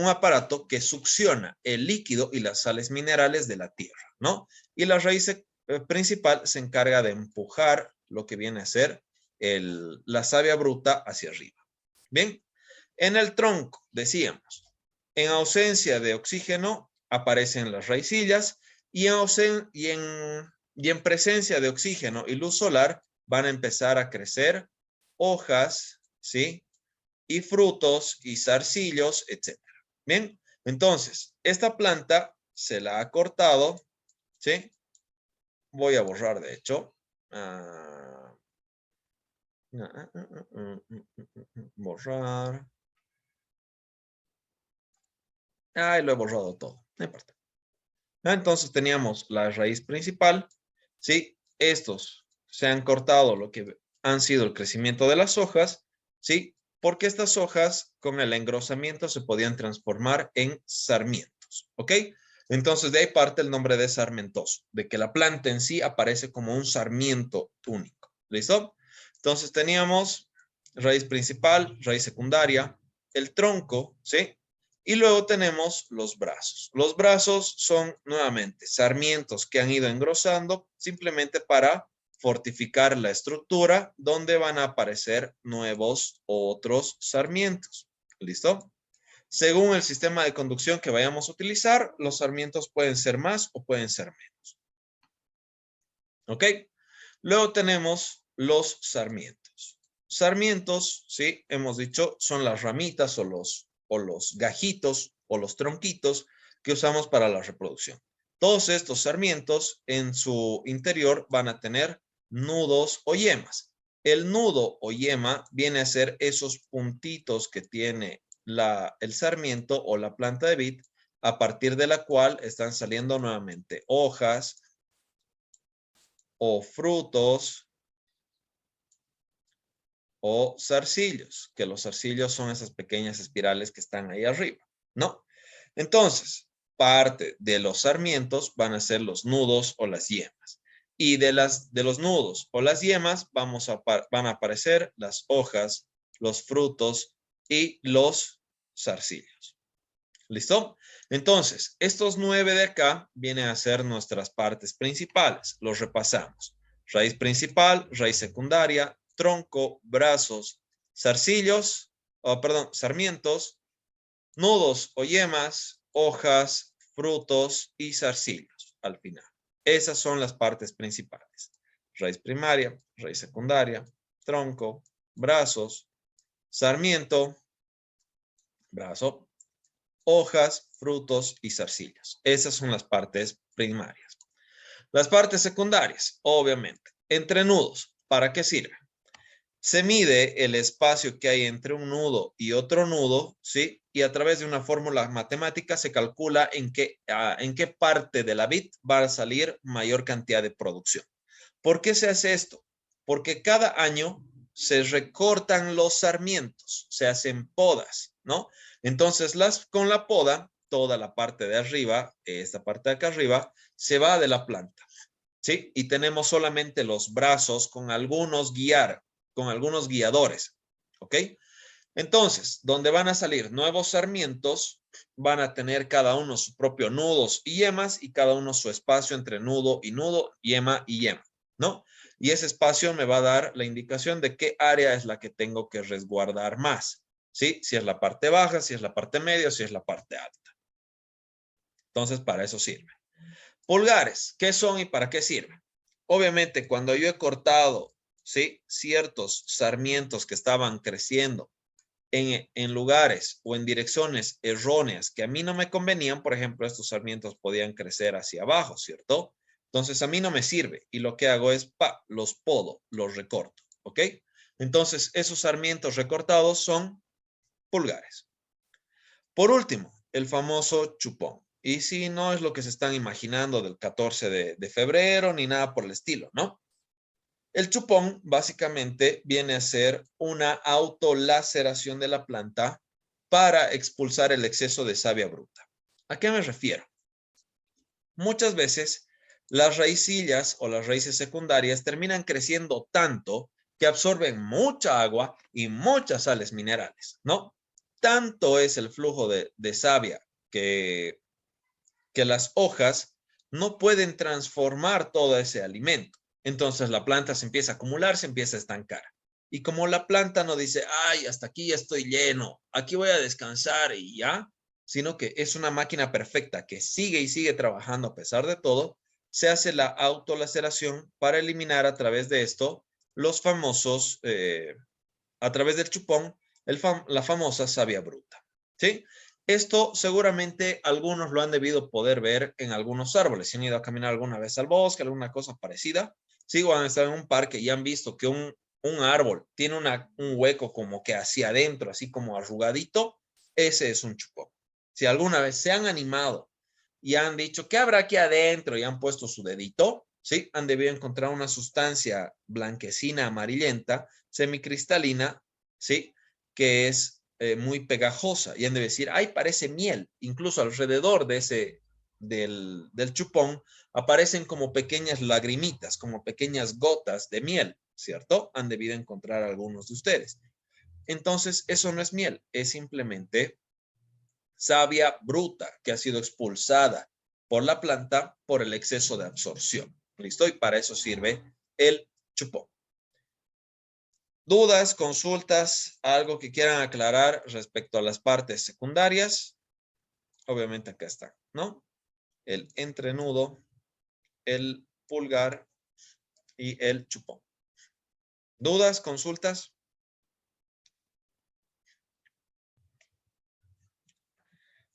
Speaker 1: aparato que succiona el líquido y las sales minerales de la tierra, ¿no? Y la raíz principal se encarga de empujar lo que viene a ser la savia bruta hacia arriba. Bien, en el tronco, decíamos, en ausencia de oxígeno aparecen las raicillas y en presencia de oxígeno y luz solar van a empezar a crecer hojas, ¿sí? Y frutos y zarcillos, etc. Bien, entonces, esta planta se la ha cortado, ¿sí? Voy a borrar, de hecho. Borrar. Lo he borrado todo, no importa. Entonces teníamos la raíz principal, ¿sí? Estos se han cortado lo que han sido el crecimiento de las hojas, ¿sí? Porque estas hojas con el engrosamiento se podían transformar en sarmientos, ¿ok? Entonces de ahí parte el nombre de sarmentoso, de que la planta en sí aparece como un sarmiento único, ¿listo? Entonces teníamos raíz principal, raíz secundaria, el tronco, ¿sí? Y luego tenemos los brazos. Los brazos son nuevamente sarmientos que han ido engrosando simplemente para fortificar la estructura donde van a aparecer nuevos otros sarmientos. ¿Listo? Según el sistema de conducción que vayamos a utilizar, los sarmientos pueden ser más o pueden ser menos. ¿Ok? Luego tenemos los sarmientos. Sarmientos, sí, hemos dicho, son las ramitas o los gajitos o los tronquitos que usamos para la reproducción. Todos estos sarmientos en su interior van a tener nudos o yemas. El nudo o yema viene a ser esos puntitos que tiene el sarmiento o la planta de vid, a partir de la cual están saliendo nuevamente hojas o frutos o zarcillos, que los zarcillos son esas pequeñas espirales que están ahí arriba, ¿no? Entonces, parte de los sarmientos van a ser los nudos o las yemas. Y de los nudos o las yemas van a aparecer las hojas, los frutos y los zarcillos. ¿Listo? Entonces, estos 9 de acá vienen a ser nuestras partes principales. Los repasamos. Raíz principal, raíz secundaria, tronco, brazos, zarcillos, sarmientos, nudos o yemas, hojas, frutos y zarcillos al final. Esas son las partes principales. Raíz primaria, raíz secundaria, tronco, brazos, sarmiento, brazo, hojas, frutos y zarcillos. Esas son las partes primarias. Las partes secundarias, obviamente, entre nudos. ¿Para qué sirve? Se mide el espacio que hay entre un nudo y otro nudo, ¿sí? Y a través de una fórmula matemática se calcula en qué parte de la vid va a salir mayor cantidad de producción. ¿Por qué se hace esto? Porque cada año se recortan los sarmientos, se hacen podas, ¿no? Entonces, con la poda, toda la parte de arriba, esta parte de acá arriba, se va de la planta, ¿sí? Y tenemos solamente los brazos con algunos guiadores, ¿ok? Entonces, donde van a salir nuevos sarmientos, van a tener cada uno su propio nudos y yemas y cada uno su espacio entre nudo, yema y yema, ¿no? Y ese espacio me va a dar la indicación de qué área es la que tengo que resguardar más, ¿sí? Si es la parte baja, si es la parte media, si es la parte alta. Entonces, para eso sirve. Pulgares, ¿qué son y para qué sirven? Obviamente, cuando yo he cortado, ¿sí?, ciertos sarmientos que estaban creciendo en lugares o en direcciones erróneas que a mí no me convenían, por ejemplo, estos sarmientos podían crecer hacia abajo, ¿cierto? Entonces a mí no me sirve y lo que hago es, los podo, los recorto, ¿ok? Entonces esos sarmientos recortados son pulgares. Por último, el famoso chupón. Y sí, no es lo que se están imaginando del 14 de febrero ni nada por el estilo, ¿no? El chupón básicamente viene a ser una autolaceración de la planta para expulsar el exceso de savia bruta. ¿A qué me refiero? Muchas veces las raicillas o las raíces secundarias terminan creciendo tanto que absorben mucha agua y muchas sales minerales, ¿no? Tanto es el flujo de savia que las hojas no pueden transformar todo ese alimento. Entonces la planta se empieza a acumular, se empieza a estancar. Y como la planta no dice, ay, hasta aquí ya estoy lleno, aquí voy a descansar y ya, sino que es una máquina perfecta que sigue y sigue trabajando a pesar de todo, se hace la autolaceración para eliminar a través de esto los famosos, a través del chupón, la famosa savia bruta. ¿Sí? Esto seguramente algunos lo han debido poder ver en algunos árboles. Si han ido a caminar alguna vez al bosque, alguna cosa parecida, sí, o han estado en un parque y han visto que un árbol tiene un hueco como que hacia adentro, así como arrugadito, ese es un chupón. Si alguna vez se han animado y han dicho, ¿qué habrá aquí adentro? Y han puesto su dedito, ¿sí? Han debido encontrar una sustancia blanquecina, amarillenta, semicristalina, ¿sí? Que es muy pegajosa y han de decir, ay, parece miel. Incluso alrededor de del chupón aparecen como pequeñas lagrimitas, como pequeñas gotas de miel, ¿cierto? Han debido encontrar algunos de ustedes. Entonces, eso no es miel, es simplemente savia bruta que ha sido expulsada por la planta por el exceso de absorción. ¿Listo? Y para eso sirve el chupón. ¿Dudas, consultas, algo que quieran aclarar respecto a las partes secundarias? Obviamente acá está, ¿no? El entrenudo, el pulgar y el chupón. ¿Dudas, consultas?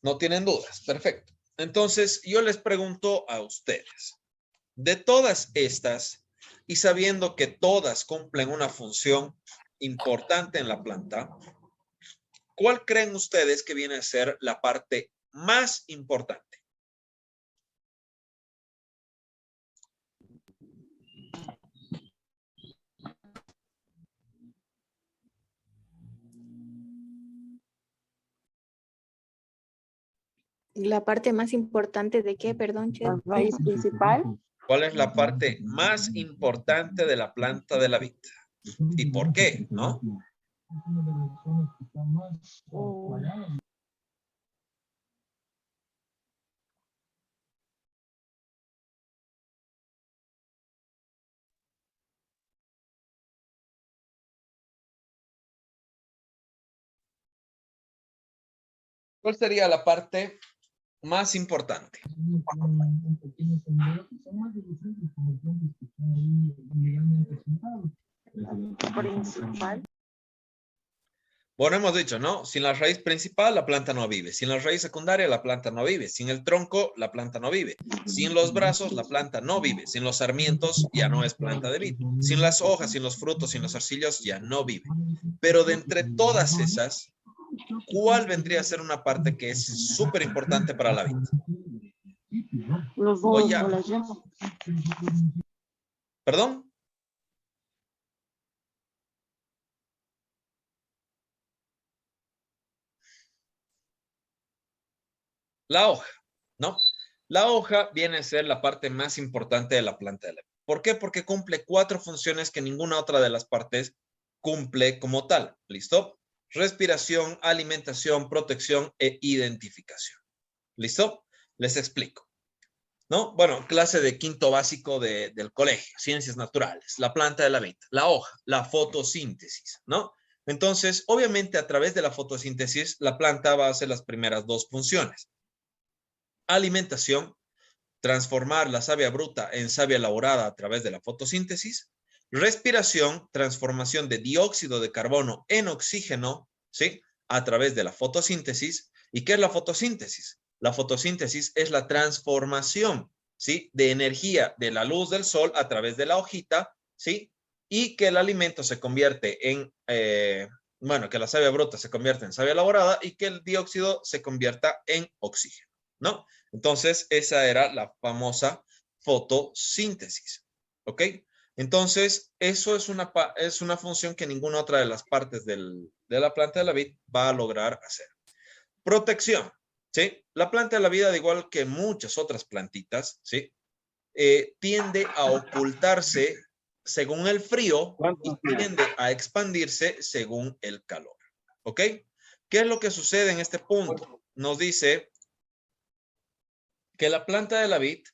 Speaker 1: No tienen dudas, perfecto. Entonces, yo les pregunto a ustedes, de todas estas, y sabiendo que todas cumplen una función importante en la planta, ¿cuál creen ustedes que viene a ser la parte más importante?
Speaker 2: La parte más importante de qué, perdón, Chef.
Speaker 5: La raíz principal.
Speaker 1: ¿Cuál es la parte más importante de la planta de la vid? ¿Y por qué? ¿No? ¿Cuál sería la parte más importante?
Speaker 5: Principal.
Speaker 1: Bueno, hemos dicho, ¿no? Sin la raíz principal, la planta no vive. Sin la raíz secundaria, la planta no vive. Sin el tronco, la planta no vive. Sin los brazos, la planta no vive. Sin los sarmientos, ya no es planta de vid. Sin las hojas, sin los frutos, sin los arcillos, ya no vive. Pero de entre todas esas, ¿cuál vendría a ser una parte que es súper importante para la vid?
Speaker 5: Los
Speaker 1: O
Speaker 5: dos,
Speaker 1: ya.
Speaker 5: o las yemas.
Speaker 1: ¿Perdón? La hoja, ¿no? La hoja viene a ser la parte más importante de la planta de la vid. ¿Por qué? Porque cumple 4 funciones que ninguna otra de las partes cumple como tal. ¿Listo? Respiración, alimentación, protección e identificación. ¿Listo? Les explico. ¿No? Bueno, clase de quinto básico del colegio, ciencias naturales, la planta de la vid, la hoja, la fotosíntesis, ¿no? Entonces, obviamente a través de la fotosíntesis, la planta va a hacer las primeras 2 funciones. Alimentación, transformar la savia bruta en savia elaborada a través de la fotosíntesis. Respiración, transformación de dióxido de carbono en oxígeno, ¿sí? A través de la fotosíntesis. ¿Y qué es la fotosíntesis? La fotosíntesis es la transformación, ¿sí? De energía de la luz del sol a través de la hojita, ¿sí? Y que el alimento se convierte en, bueno, que la savia bruta se convierte en savia elaborada y que el dióxido se convierta en oxígeno, ¿no? Entonces, esa era la famosa fotosíntesis, ¿ok? Entonces, eso es una función que ninguna otra de las partes de la planta de la vid va a lograr hacer. Protección, ¿sí? La planta de la vid, al igual que muchas otras plantitas, ¿sí? Tiende a ocultarse según el frío y tiende a expandirse según el calor. ¿Ok? ¿Qué es lo que sucede en este punto? Nos dice que la planta de la vid,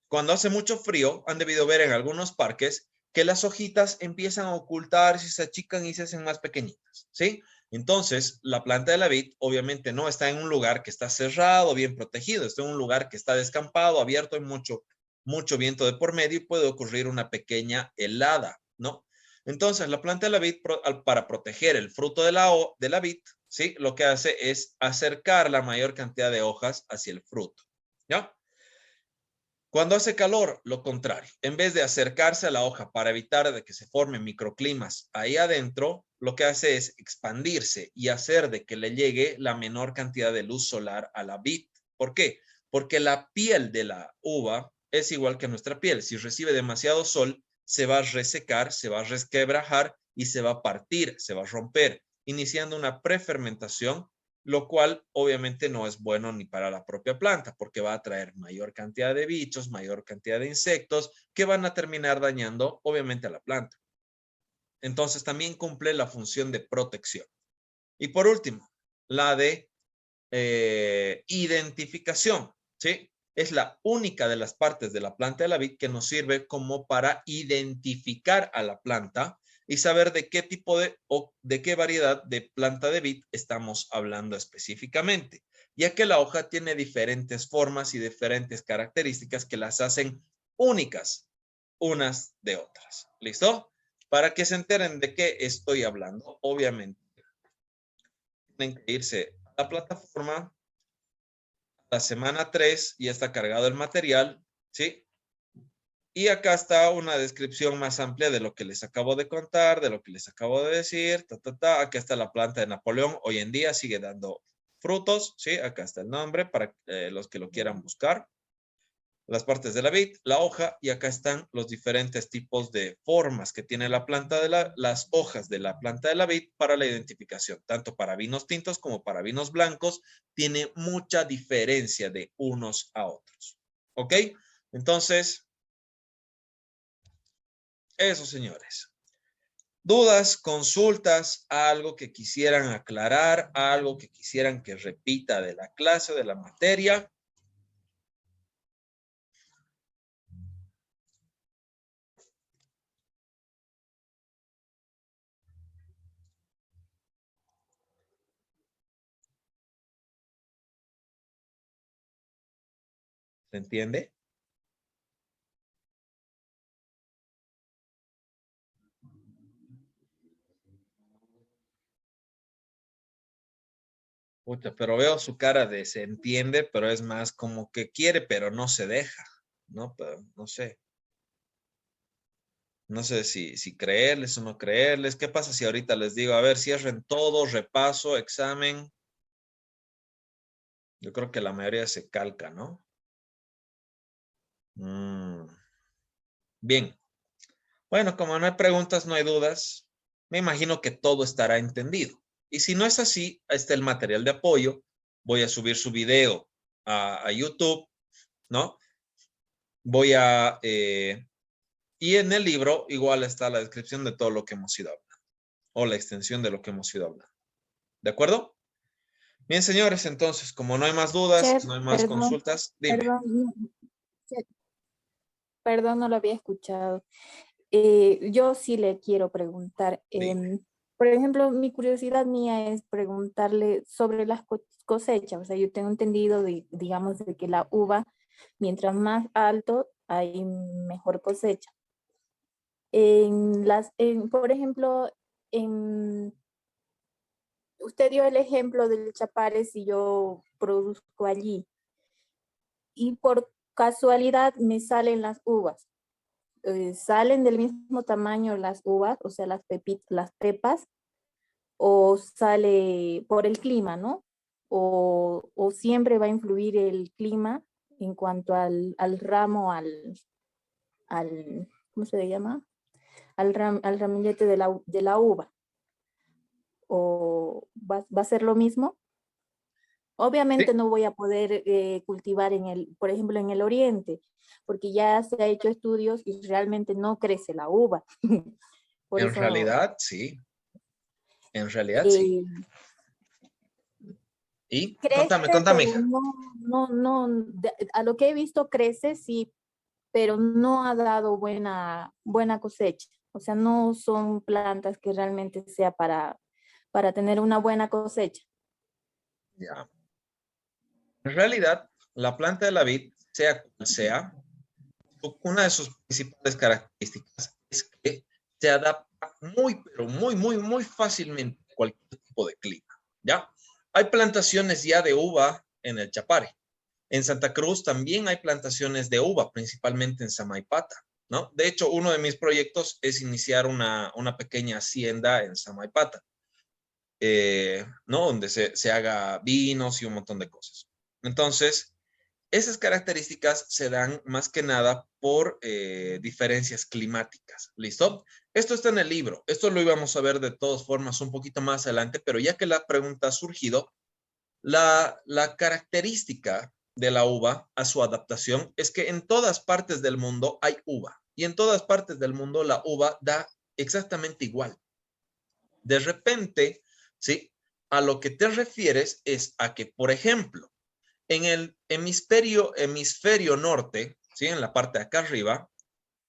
Speaker 1: cuando hace mucho frío, han debido ver en algunos parques que las hojitas empiezan a ocultarse, se achican y se hacen más pequeñitas, ¿sí? Entonces, la planta de la vid obviamente no está en un lugar que está cerrado, bien protegido, está en un lugar que está descampado, abierto, hay mucho viento de por medio y puede ocurrir una pequeña helada, ¿no? Entonces, la planta de la vid, para proteger el fruto de la vid, ¿sí? Lo que hace es acercar la mayor cantidad de hojas hacia el fruto, ¿ya? Cuando hace calor, lo contrario. En vez de acercarse a la hoja para evitar de que se formen microclimas ahí adentro, lo que hace es expandirse y hacer de que le llegue la menor cantidad de luz solar a la vid. ¿Por qué? Porque la piel de la uva es igual que nuestra piel. Si recibe demasiado sol, se va a resecar, se va a resquebrajar y se va a partir, se va a romper, iniciando una prefermentación, lo cual obviamente no es bueno ni para la propia planta, porque va a traer mayor cantidad de bichos, mayor cantidad de insectos, que van a terminar dañando obviamente a la planta. Entonces también cumple la función de protección. Y por último, la de identificación, ¿sí? Es la única de las partes de la planta de la vid que nos sirve como para identificar a la planta y saber de qué tipo o de qué variedad de planta de vid estamos hablando específicamente, ya que la hoja tiene diferentes formas y diferentes características que las hacen únicas unas de otras. ¿Listo? Para que se enteren de qué estoy hablando, obviamente, tienen que irse a la plataforma. La semana 3 ya está cargado el material, ¿sí? Y acá está una descripción más amplia de lo que les acabo de contar, de lo que les acabo de decir. Acá está la planta de Napoleón. Hoy en día sigue dando frutos, ¿sí? Acá está el nombre para los que lo quieran buscar. Las partes de la vid, la hoja, y acá están los diferentes tipos de formas que tiene la planta las hojas de la planta de la vid para la identificación, tanto para vinos tintos como para vinos blancos, tiene mucha diferencia de unos a otros. ¿Ok? Entonces, eso, señores. ¿Dudas, consultas, algo que quisieran aclarar, algo que quisieran que repita de la clase, de la materia? ¿Se entiende? Pucha, pero veo su cara de se entiende, pero es más como que quiere, pero no se deja, ¿no? Pero no sé. No sé si creerles o no creerles. ¿Qué pasa si ahorita les digo, a ver, cierren todo, repaso, examen? Yo creo que la mayoría se calca, ¿no? Bien. Bueno, como no hay preguntas, no hay dudas, me imagino que todo estará entendido. Y si no es así, ahí está el material de apoyo. Voy a subir su video a YouTube, ¿no? Voy a... y en el libro igual está la descripción de todo lo que hemos ido hablando. O la extensión de lo que hemos ido hablando. ¿De acuerdo? Bien, señores, entonces, como no hay más dudas,
Speaker 2: Chef,
Speaker 1: no hay más consultas, dime.
Speaker 2: Chef, perdón, no lo había escuchado. Yo sí le quiero preguntar.
Speaker 1: Dime.
Speaker 2: Por ejemplo, mi curiosidad mía es preguntarle sobre las cosechas. O sea, yo tengo entendido, digamos, de que la uva, mientras más alto, hay mejor cosecha. Por ejemplo, usted dio el ejemplo del Chapare si yo produzco allí y por casualidad me salen las uvas. ¿Salen del mismo tamaño las uvas, o sea, las pepas, o sale por el clima, ¿no? O siempre va a influir el clima en cuanto al ramo, ¿cómo se le llama? Al ramillete de la uva. ¿O va a ser lo mismo? Obviamente
Speaker 1: Sí.
Speaker 2: no voy a poder cultivar por ejemplo, en el oriente, porque ya se ha hecho estudios y realmente no crece la uva. Por
Speaker 1: En
Speaker 2: eso,
Speaker 1: realidad, sí. En realidad, sí.
Speaker 2: eh,
Speaker 1: Y
Speaker 2: crece,
Speaker 1: contame,
Speaker 2: pero
Speaker 1: hija.
Speaker 2: a lo que he visto crece, sí, pero no ha dado buena cosecha. O sea, no son plantas que realmente sea para tener una buena cosecha.
Speaker 1: Ya. En realidad, la planta de la vid, sea cual sea, una de sus principales características es que se adapta muy, pero muy fácilmente a cualquier tipo de clima. ¿Ya? Hay plantaciones ya de uva en el Chapare. En Santa Cruz también hay plantaciones de uva, principalmente en Samaipata, ¿no? De hecho, uno de mis proyectos es iniciar una pequeña hacienda en Samaipata, ¿no? Donde se haga vinos y un montón de cosas. Entonces, esas características se dan más que nada por diferencias climáticas. ¿Listo? Esto está en el libro. Esto lo íbamos a ver de todas formas un poquito más adelante, pero ya que la pregunta ha surgido, la característica de la uva a su adaptación es que en todas partes del mundo hay uva y en todas partes del mundo la uva da exactamente igual. De repente, ¿sí? A lo que te refieres es a que, por ejemplo, en el hemisferio norte, ¿sí? En la parte de acá arriba,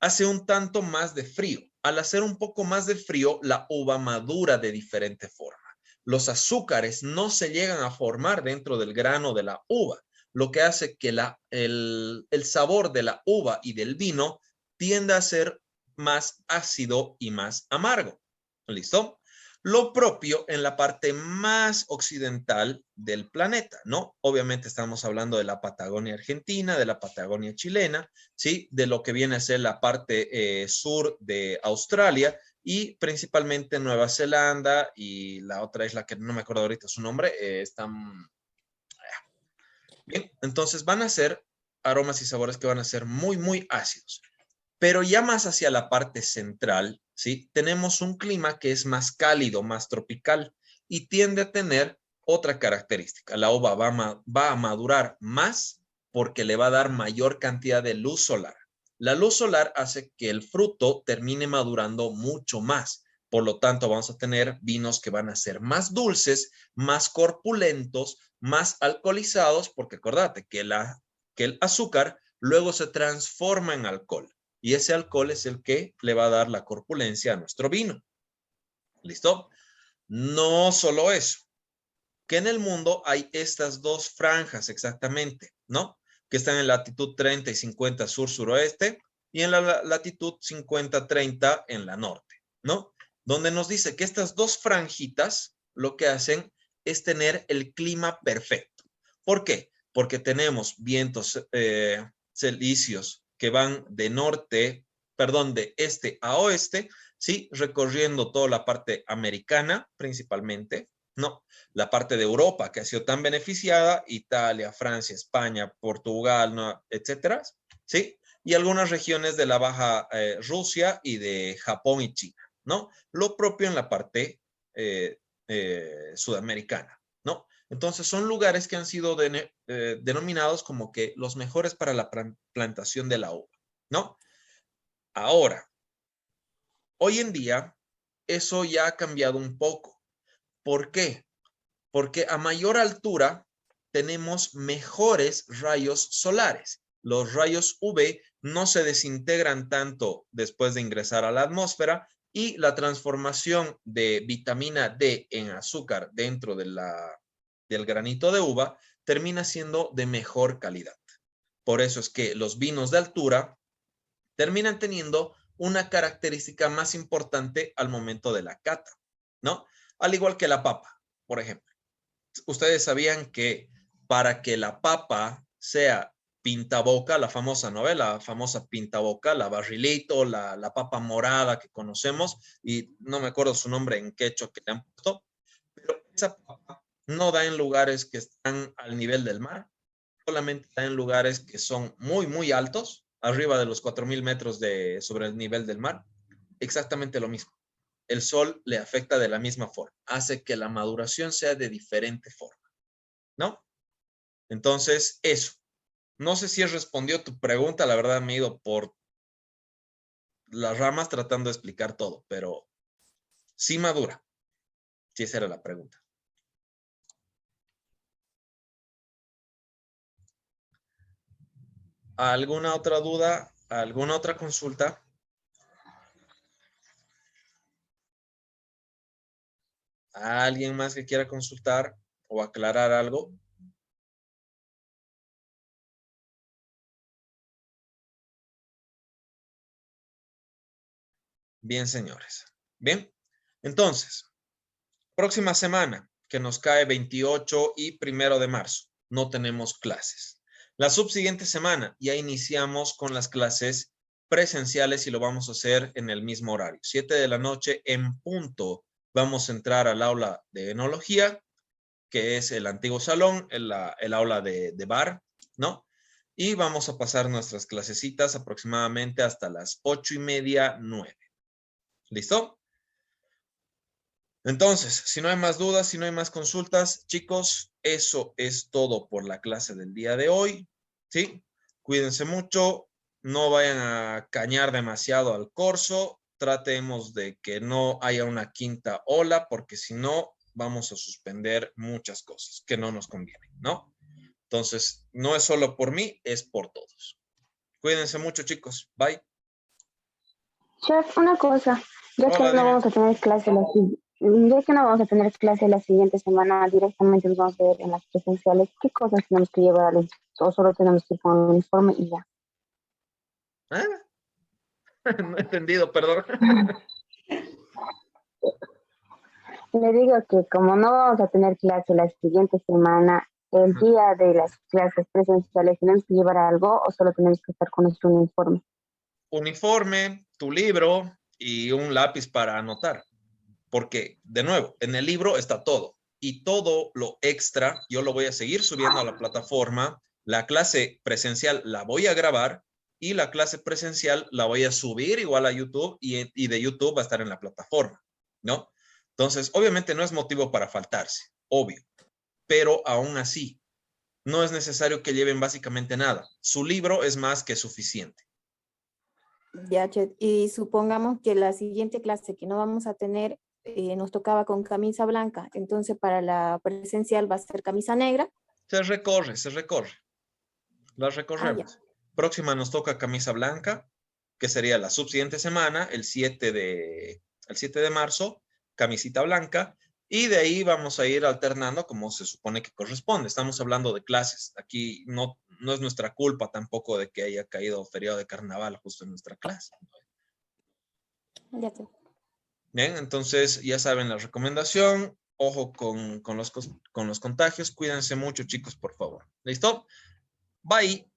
Speaker 1: hace un tanto más de frío. Al hacer un poco más de frío, la uva madura de diferente forma. Los azúcares no se llegan a formar dentro del grano de la uva, lo que hace que el sabor de la uva y del vino tienda a ser más ácido y más amargo. ¿Listo? Lo propio en la parte más occidental del planeta, ¿no? Obviamente estamos hablando de la Patagonia argentina, de la Patagonia chilena, ¿sí? De lo que viene a ser la parte sur de Australia y principalmente Nueva Zelanda y la otra isla que no me acuerdo ahorita su nombre, están... Bien, entonces van a ser aromas y sabores que van a ser muy ácidos. Pero ya más hacia la parte central, ¿sí? Tenemos un clima que es más cálido, más tropical y tiende a tener otra característica. La uva va a madurar más porque le va a dar mayor cantidad de luz solar. La luz solar hace que el fruto termine madurando mucho más. Por lo tanto, vamos a tener vinos que van a ser más dulces, más corpulentos, más alcoholizados, porque acordate que el azúcar luego se transforma en alcohol. Y ese alcohol es el que le va a dar la corpulencia a nuestro vino. ¿Listo? No solo eso, que en el mundo hay estas dos franjas exactamente, ¿no? Que están en latitud 30 y 50 sur-suroeste y en la latitud 50-30 en la norte, ¿no? Donde nos dice que estas dos franjitas lo que hacen es tener el clima perfecto. ¿Por qué? Porque tenemos vientos celicios que van de este a oeste, ¿sí? Recorriendo toda la parte americana principalmente, ¿no? La parte de Europa que ha sido tan beneficiada, Italia, Francia, España, Portugal, ¿no? Etcétera, ¿sí? Y algunas regiones de la Baja Rusia y de Japón y China, ¿no? Lo propio en la parte sudamericana, ¿no? Entonces son lugares que han sido denominados como que los mejores para la plantación de la uva, ¿no? Ahora, hoy en día, eso ya ha cambiado un poco. ¿Por qué? Porque a mayor altura tenemos mejores rayos solares. Los rayos UV no se desintegran tanto después de ingresar a la atmósfera y la transformación de vitamina D en azúcar dentro del granito de uva termina siendo de mejor calidad. Por eso es que los vinos de altura terminan teniendo una característica más importante al momento de la cata, ¿no? Al igual que la papa, por ejemplo. Ustedes sabían que para que la papa sea pintaboca, la famosa novela, la famosa pintaboca, la barrilito, la papa morada que conocemos, y no me acuerdo su nombre en quechua que le han puesto, pero esa papa no da en lugares que están al nivel del mar, solamente da en lugares que son muy altos, arriba de los 4.000 metros sobre el nivel del mar, exactamente lo mismo. El sol le afecta de la misma forma, hace que la maduración sea de diferente forma, ¿no? Entonces, eso. No sé si respondió tu pregunta, la verdad me he ido por las ramas tratando de explicar todo, pero sí madura. Sí, esa era la pregunta. ¿Alguna otra duda? ¿Alguna otra consulta? ¿Alguien más que quiera consultar o aclarar algo? Bien, señores. Bien, entonces, próxima semana, que nos cae 28 y 1 de marzo, no tenemos clases. La subsiguiente semana ya iniciamos con las clases presenciales y lo vamos a hacer en el mismo horario. 7 de la noche en punto. Vamos a entrar al aula de enología, que es el antiguo salón, el aula de bar, ¿no? Y vamos a pasar nuestras clasecitas aproximadamente hasta las 8:30, 9. ¿Listo? Entonces, si no hay más dudas, si no hay más consultas, chicos, eso es todo por la clase del día de hoy, ¿sí? Cuídense mucho, no vayan a cañar demasiado al corso, tratemos de que no haya una quinta ola, porque si no, vamos a suspender muchas cosas que no nos convienen, ¿no? Entonces, no es solo por mí, es por todos. Cuídense mucho, chicos. Bye.
Speaker 5: Chef, una cosa, ya que
Speaker 1: Hola,
Speaker 5: no
Speaker 1: dime.
Speaker 5: vamos a tener clase ya que no vamos a tener clase la siguiente semana, directamente nos vamos a ver en las presenciales, ¿qué cosas tenemos que llevar al instituto? O solo tenemos que ir con un uniforme y ya.
Speaker 1: ¿Ah? No he entendido, perdón.
Speaker 5: Le digo que como no vamos a tener clase la siguiente semana, el día de las clases presenciales, ¿tenemos que llevar algo o solo tenemos que estar con nuestro uniforme?
Speaker 1: Uniforme, tu libro y un lápiz para anotar. Porque, de nuevo, en el libro está todo. Y todo lo extra yo lo voy a seguir subiendo a la plataforma. La clase presencial la voy a grabar y la clase presencial la voy a subir igual a YouTube y de YouTube va a estar en la plataforma, ¿no? Entonces, obviamente no es motivo para faltarse, obvio. Pero aún así, no es necesario que lleven básicamente nada. Su libro es más que suficiente.
Speaker 2: Ya, Chet, y supongamos que la siguiente clase que no vamos a tener nos tocaba con camisa blanca, entonces para la presencial va a ser camisa negra.
Speaker 1: Se recorre, se recorre. Las
Speaker 2: Ah, ya.
Speaker 1: recorremos. Próxima nos toca camisa blanca, que sería la subsiguiente semana, el 7 de marzo, camisita blanca, y de ahí vamos a ir alternando como se supone que corresponde. Estamos hablando de clases. Aquí no es nuestra culpa tampoco de que haya caído feriado de carnaval justo en nuestra clase.
Speaker 2: Ya te...
Speaker 1: Bien, entonces ya saben la recomendación. Ojo con los contagios. Cuídense mucho, chicos, por favor. ¿Listo? Bye.